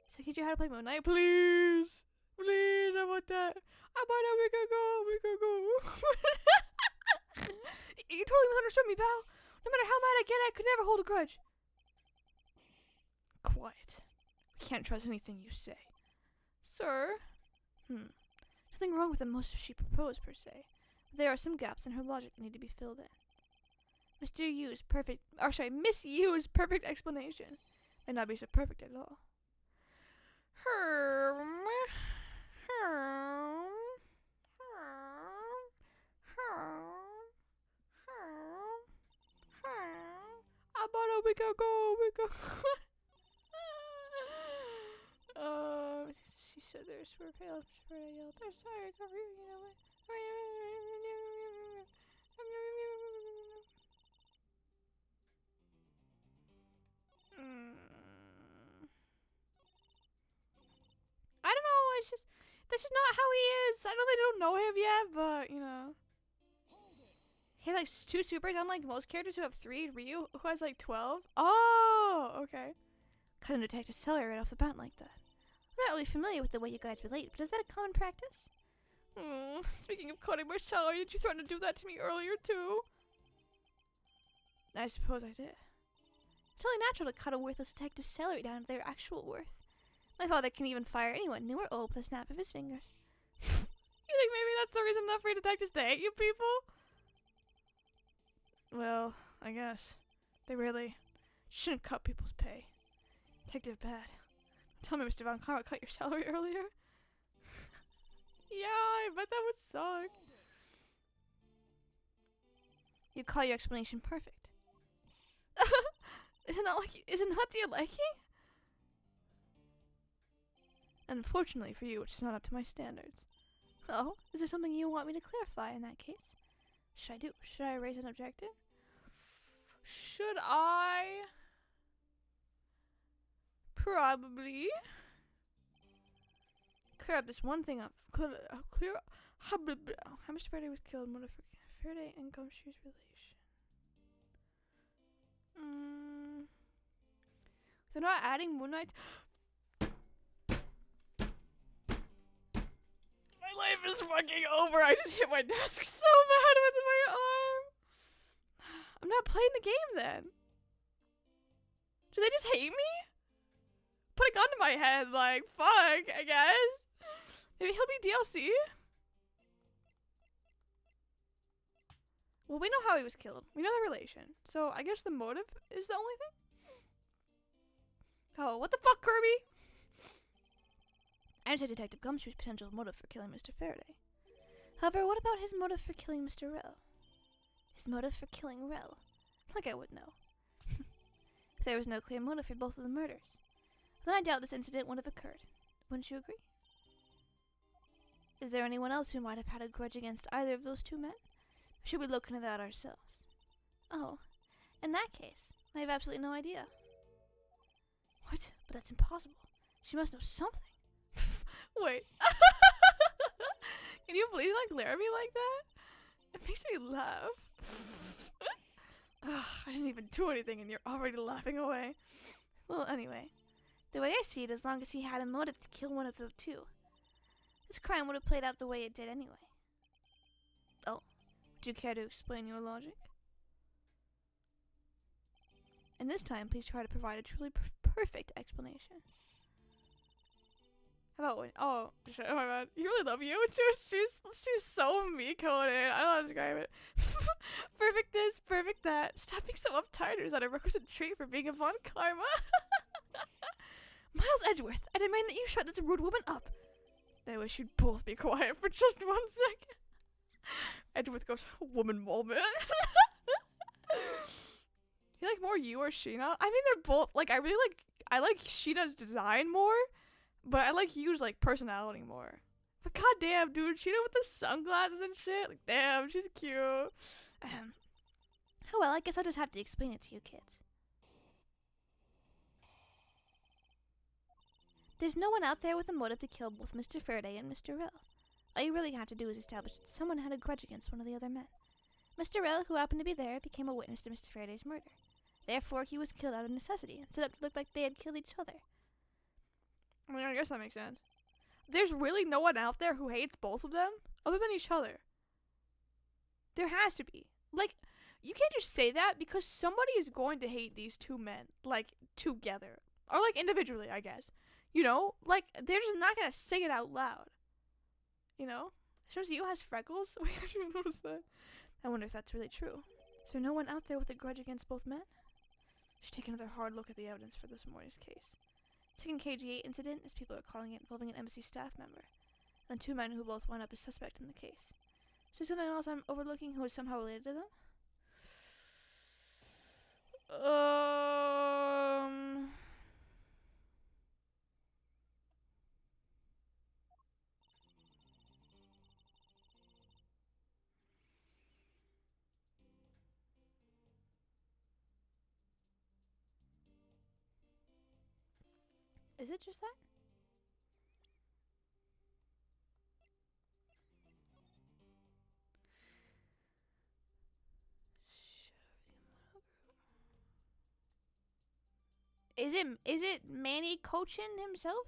So teach you how to play Moon Knight, please. Please, I want that. About a week ago. You totally misunderstood me, pal. No matter how mad I get, I could never hold a grudge. Quiet. We can't trust anything you say. Sir? Nothing wrong with the motive she proposed, per se. But there are some gaps in her logic that need to be filled in. Miss Yu's perfect explanation may not be so perfect at all. About a week ago. She said there's super pale. I yelled, "I'm sorry, cover you know what?" I don't know. That's just not how he is. I know they don't know him yet, but you know. He has like 2 supers, unlike most characters who have 3. Ryu, who has like 12. Oh, okay. Couldn't detect a salary right off the bat like that. I'm not really familiar with the way you guys relate, but is that a common practice? Speaking of cutting my salary, did you threaten to do that to me earlier too? I suppose I did. It's only natural to cut a worthless detective's salary down to their actual worth. My father can even fire anyone, new or old, with a snap of his fingers. You think maybe that's the reason enough for detectives to hate you people? Well, I guess. They really shouldn't cut people's pay. Detective bad. Tell me Mr. Von Karma cut your salary earlier? Yeah, I bet that would suck. You call your explanation perfect. Is it not to your liking? Unfortunately for you, it's not up to my standards. Oh, is there something you want me to clarify in that case? Should I raise an objection? Should I? Probably. Clear up this one thing up. Clear up how Mr. Faraday was killed. Faraday and Gumshoe's relation. They're not adding Moon Knight. My life is fucking over. I just hit my desk so bad with my arm. I'm not playing the game then. Do they just hate me? Put a gun to my head, like, fuck, I guess. Maybe he'll be DLC. Well, we know how he was killed. We know the relation. So I guess the motive is the only thing? Oh, what the fuck, Kirby? I understand Detective Gumshoe's potential motive for killing Mr. Faraday. However, what about his motive for killing Mr. Rowe? His motive for killing Rowe? Like I would know. If there was no clear motive for both of the murders, then I doubt this incident would have occurred. Wouldn't you agree? Is there anyone else who might have had a grudge against either of those two men? Or should we look into that ourselves? Oh, in that case, I have absolutely no idea. What? But that's impossible. She must know something. Wait. Can you please not glare at me like that? It makes me laugh. Ugh, I didn't even do anything and you're already laughing away. Well, anyway, the way I see it, as long as he had a motive to kill one of the two, this crime would have played out the way it did anyway. Oh, would you care to explain your logic? And this time, please try to provide a truly perfect explanation. How about when? Oh, shit, oh my god. You really love you. She's so me-coded. I don't know how to describe it. Perfect this, perfect that. Stop being so uptight. Is that a requisite trait for being a Von Karma? Miles Edgeworth, I demand that you shut this rude woman up. I wish you'd both be quiet for just 1 second. Edgeworth goes, woman moment. You like more you or Sheena? I mean, they're both, like, I like Sheena's design more, but I like Yu's, like, personality more. But goddamn, dude, Sheena with the sunglasses and shit, like, damn, she's cute. Oh well, I guess I'll just have to explain it to you kids. There's no one out there with a motive to kill both Mr. Faraday and Mr. Rell. All you really have to do is establish that someone had a grudge against one of the other men. Mr. Rell, who happened to be there, became a witness to Mr. Faraday's murder. Therefore, he was killed out of necessity and set up to look like they had killed each other. I mean, I guess that makes sense. There's really no one out there who hates both of them other than each other. There has to be. Like, you can't just say that because somebody is going to hate these two men, like, together. Or, like, individually, I guess. You know? Like, they're just not gonna say it out loud. You know? Shows you has freckles? Wait, I didn't notice that. I wonder if that's really true. Is there no one out there with a grudge against both men? Should take another hard look at the evidence for this morning's case. Second KG8 incident, as people are calling it, involving an embassy staff member, and 2 men who both wound up as suspect in the case. Is there something else I'm overlooking who is somehow related to them? Is it just that? Is it Manny Cochin himself?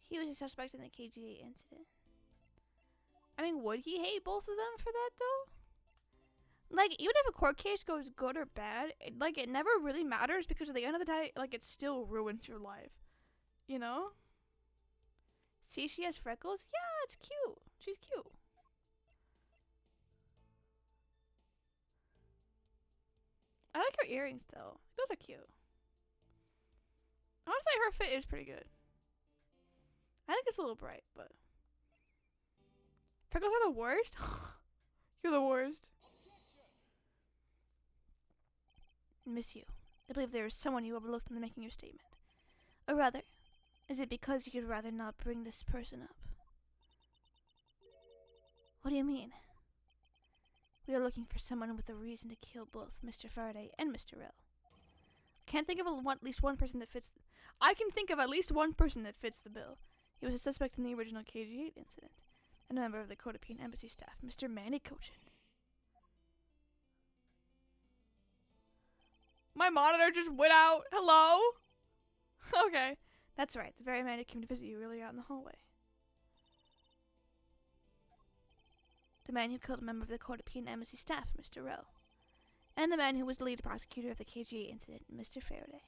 He was a suspect in the KGA incident. I mean, would he hate both of them for that, though? Like, even if a court case goes good or bad, it never really matters because at the end of the day, like, it still ruins your life. You know? See, she has freckles? Yeah, it's cute. She's cute. I like her earrings, though. Those are cute. Honestly, her fit is pretty good. I think it's a little bright, but... Freckles are the worst? You're the worst. Miss you. I believe there is someone you overlooked in making your statement. Or rather, is it because you'd rather not bring this person up? What do you mean? We are looking for someone with a reason to kill both Mr. Faraday and Mr. Rell. Can't think of at least one person that fits. I can think of at least one person that fits the bill. He was a suspect in the original KG8 incident, and a member of the Cotopian embassy staff, Mr. Manny Cochin. My monitor just went out. Hello? Okay. That's right. The very man who came to visit you earlier out in the hallway. The man who killed a member of the Cotopian embassy staff, Mr. Rowe. And the man who was the lead prosecutor of the KGA incident, Mr. Faraday.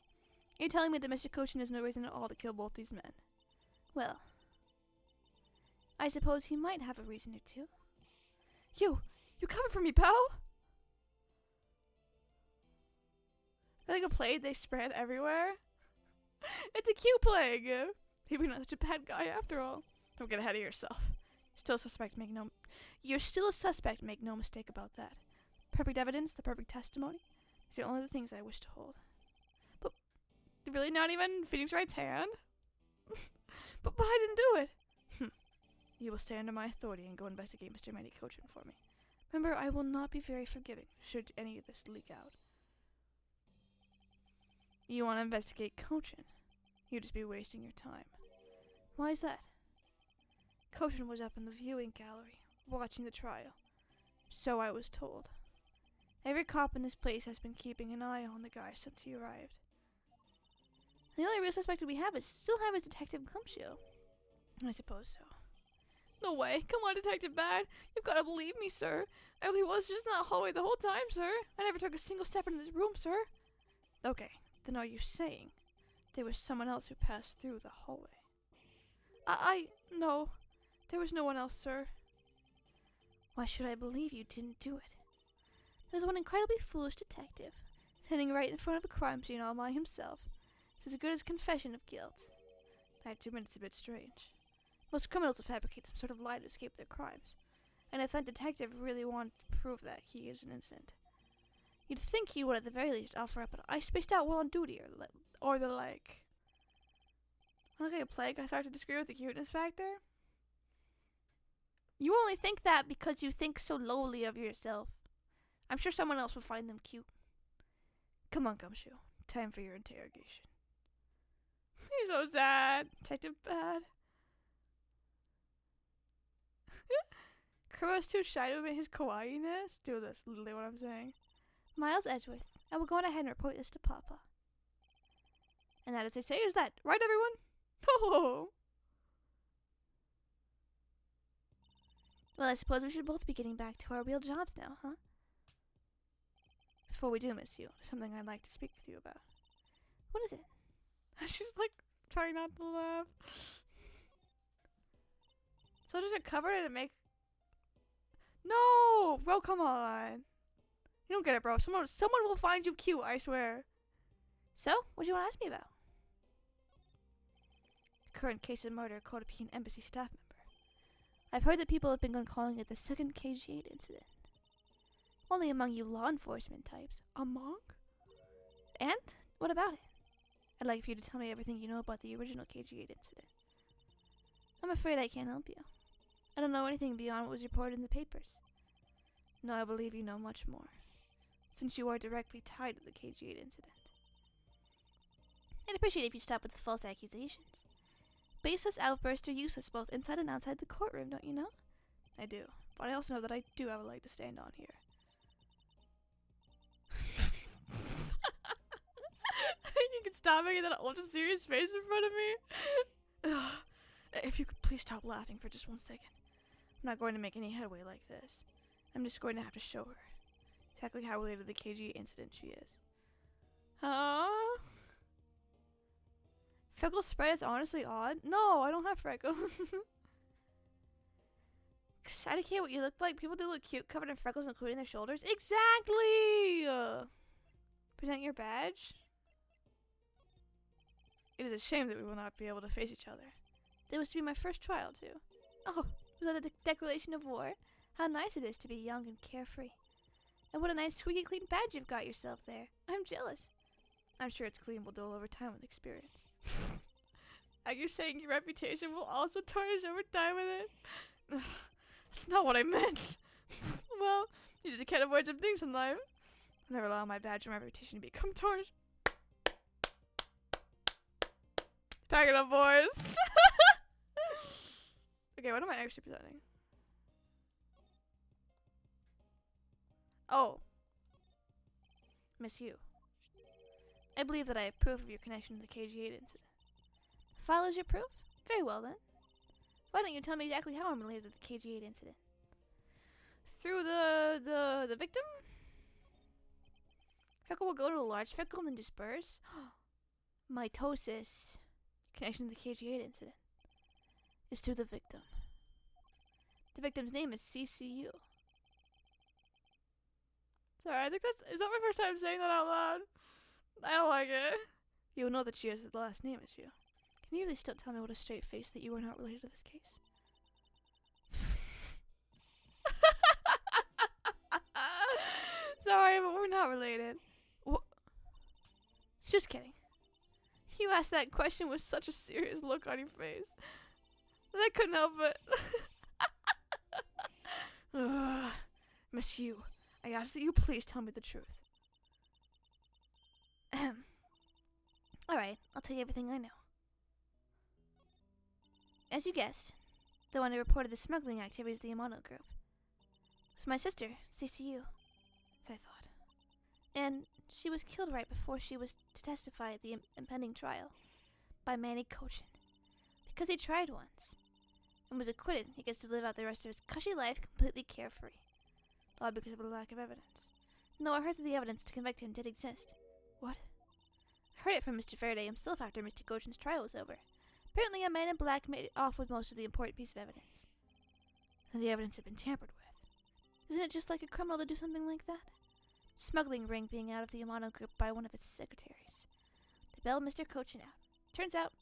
You're telling me that Mr. Cochin has no reason at all to kill both these men? Well, I suppose he might have a reason or two. You coming for me, pal? Like a plague they spread everywhere. It's a cute plague. Maybe not such a bad guy after all. Don't get ahead of yourself. You're still a suspect, make no mistake about that. Perfect evidence, the perfect testimony. These are only the things I wish to hold. But really not even Phoenix Wright's hand? but I didn't do it. You will stay under my authority and go investigate Mr. Manny Cochin for me. Remember, I will not be very forgiving should any of this leak out. You want to investigate Cochin? You'd just be wasting your time. Why is that? Cochin was up in the viewing gallery, watching the trial. So I was told. Every cop in this place has been keeping an eye on the guy since he arrived. The only real suspect we have is Detective Gumshoe. I suppose so. No way. Come on, Detective Bad. You've got to believe me, sir. I really was just in that hallway the whole time, sir. I never took a single step into this room, sir. Okay, then are you saying there was someone else who passed through the hallway? No. There was no one else, sir. Why should I believe you didn't do it? There's one incredibly foolish detective, standing right in front of a crime scene all by himself. It's as good as a confession of guilt. I have 2 minutes a bit strange. Most criminals will fabricate some sort of lie to escape their crimes. And if that detective really wanted to prove that he is innocent, you'd think he would at the very least offer up an "I spaced out while on duty" or the like. Like a plague, I start to disagree with the cuteness factor. You only think that because you think so lowly of yourself. I'm sure someone else would find them cute. Come on, Gumshoe. Time for your interrogation. He's so sad. Detective Bad. Kuro's too shy to admit his kawaii-ness. Do this, literally what I'm saying. Miles Edgeworth, I will go on ahead and report this to Papa. And that, as they say, is that. Right, everyone? Oh! Well, I suppose we should both be getting back to our real jobs now, huh? Before we do, Miss Yu, there's something I'd like to speak with you about. What is it? She's like, trying not to laugh. So does it cover it and make... No! Bro, come on. You don't get it, bro. Someone will find you cute, I swear. So, what do you want to ask me about? The current case of murder caught up an embassy staff member. I've heard that people have been calling it the second KG-8 incident. Only among you law enforcement types. Among? And? What about it? I'd like for you to tell me everything you know about the original KG-8 incident. I'm afraid I can't help you. I don't know anything beyond what was reported in the papers. No, I believe you know much more, since you are directly tied to the KG-8 incident. I'd appreciate it if you stop with the false accusations. Baseless outbursts are useless both inside and outside the courtroom, don't you know? I do, but I also know that I do have a leg to stand on here. I think you can stop making that ultra serious face in front of me. Ugh. If you could please stop laughing for just 1 second. I'm not going to make any headway like this. I'm just going to have to show her exactly how related to the KG incident she is. Huh? Freckles spread is honestly odd. No, I don't have freckles. I don't care what you look like. People do look cute covered in freckles, including their shoulders. Exactly! Present your badge? It is a shame that we will not be able to face each other. That was to be my first trial, too. Oh, was that a declaration of war? How nice it is to be young and carefree. And what a nice squeaky clean badge you've got yourself there. I'm jealous. I'm sure it's clean will dull over time with experience. Are you saying your reputation will also tarnish over time with it? That's not what I meant. Well, you just can't avoid some things in life. I'll never allow my badge or my reputation to become tarnished. Pack it up, boys. Okay, what am I actually presenting? Oh. Miss Yu. I believe that I have proof of your connection to the KG-8 incident. The file is your proof? Very well, then. Why don't you tell me exactly how I'm related to the KG-8 incident? Through the victim? Freckle will go to a large freckle and then disperse. Mitosis. Connection to the KG-8 incident is to the victim. The victim's name is CCU. Sorry, I think is that my first time saying that out loud? I don't like it. You'll know that she has the last name as you. Can you really still tell me with a straight face that you are not related to this case? Sorry, but we're not related. Just kidding. You asked that question with such a serious look on your face. I couldn't help it. Miss Yu, I ask that you please tell me the truth. Alright, I'll tell you everything I know. As you guessed, the one who reported the smuggling activities of the Yamano group was my sister, CCU, as I thought. And she was killed right before she was to testify at the impending trial by Manny Cochin. Because he tried once and was acquitted, he gets to live out the rest of his cushy life completely carefree. All because of a lack of evidence. No, I heard that the evidence to convict him did exist. What? I heard it from Mr. Faraday himself after Mr. Cochin's trial was over. Apparently a man in black made off with most of the important piece of evidence. And the evidence had been tampered with. Isn't it just like a criminal to do something like that? Smuggling ring being out of the Yamano group by one of its secretaries. They bailed Mr. Cochin out. Turns out,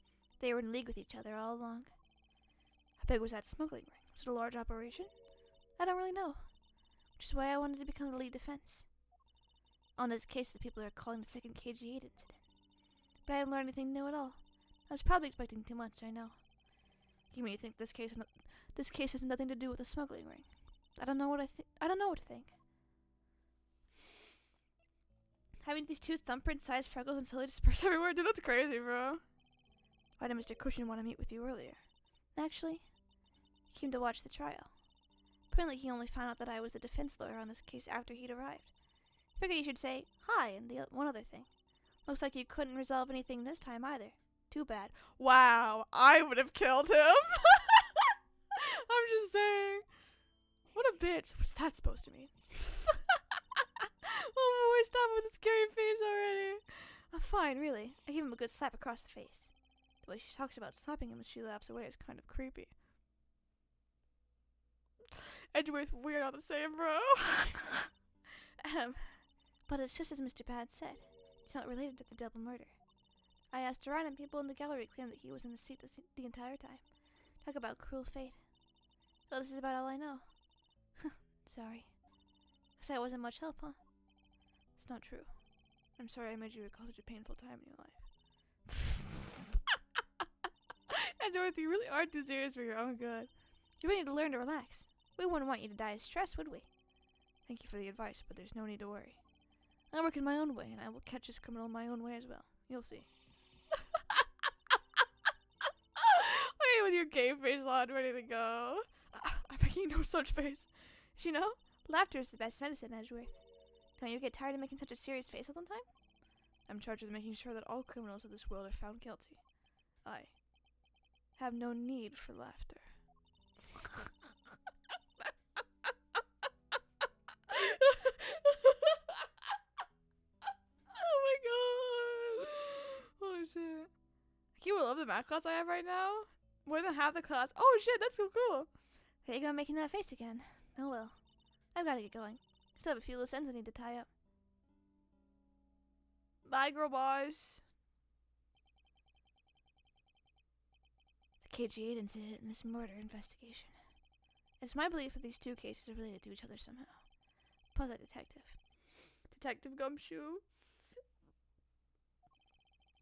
they were in league with each other all along. How big was that smuggling ring? Was it a large operation? I don't really know. Which is why I wanted to become the lead defense. On this case that people are calling the second KG8 incident. But I haven't learned anything new at all. I was probably expecting too much, I know. You mean you think this case has nothing to do with the smuggling ring? I don't know what to think. Having these two thumbprint-sized freckles and slowly dispersed everywhere, dude, that's crazy, bro. Why did Mr. Cochin want to meet with you earlier? Actually, he came to watch the trial. Apparently he only found out that I was the defense lawyer on this case after he'd arrived. Figured he should say hi and the one other thing. Looks like you couldn't resolve anything this time either. Too bad. Wow, I would have killed him. I'm just saying. What a bitch. What's that supposed to mean? Oh boy, stop with the scary face already. Fine, really. I gave him a good slap across the face. The way she talks about slapping him as she laughs away is kind of creepy. Edgeworth, we're not the same, bro. But it's just as Mr. Bad said. It's not related to the double murder. I asked around and people in the gallery claimed that he was in the seat the entire time. Talk about cruel fate. Well, this is about all I know. Sorry. Guess I wasn't much help, huh? It's not true. I'm sorry I made you recall such a painful time in your life. And Dorothy, you really are too serious for your own good. You really need to learn to relax. We wouldn't want you to die of stress, would we? Thank you for the advice, but there's no need to worry. I work in my own way, and I will catch this criminal in my own way as well. You'll see. Wait, with your gay face on, ready to go. I'm making no such face. You know, laughter is the best medicine, Edgeworth. Don't you get tired of making such a serious face all the time? I'm charged with making sure that all criminals of this world are found guilty. I have no need for laughter. Oh my god. Holy shit. You will love the math class I have right now. More than half the class. Oh shit, that's so cool. There you go, making that face again. Oh well. I've got to get going. Still have a few loose ends I need to tie up. Bye, girl boys. The KG8 incident and this murder investigation. It's my belief that these two cases are related to each other somehow. Pause that detective. Detective Gumshoe.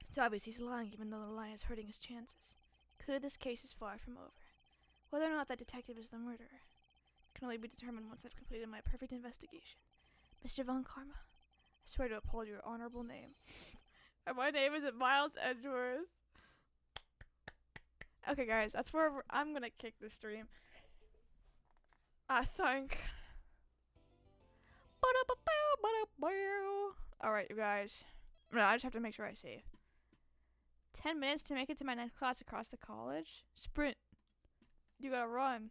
It's obvious he's lying even though the lie is hurting his chances. Clearly this case is far from over. Whether or not that detective is the murderer can only be determined once I've completed my perfect investigation. Mr. Von Karma, I swear to uphold your honorable name. And my name isn't Miles Edgeworth. Okay, guys, that's where I'm gonna kick the stream. I think. Alright, you guys. No, I just have to make sure I save. 10 minutes to make it to my next class across the college? Sprint. You gotta run.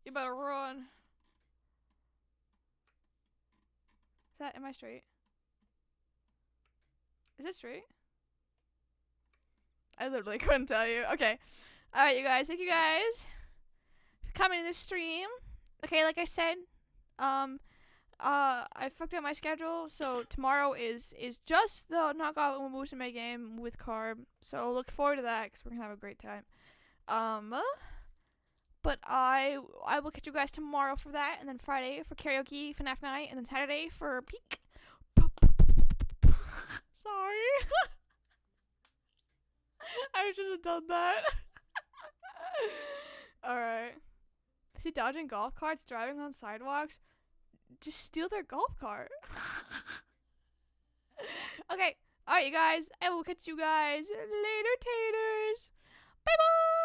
You better run. Am I straight? Is it straight? I literally couldn't tell you. Okay. Alright, you guys. Thank you guys for coming to the stream. Okay, like I said, I fucked up my schedule, so tomorrow is just the knockout Musume game with Carb. So look forward to that because we're gonna have a great time. But I will catch you guys tomorrow for that, and then Friday for karaoke FNAF night, and then Saturday for peak. Sorry, I should have done that. All right. See, dodging golf carts, driving on sidewalks. Just steal their golf cart. Okay. Alright, you guys. I will catch you guys later, taters. Bye bye.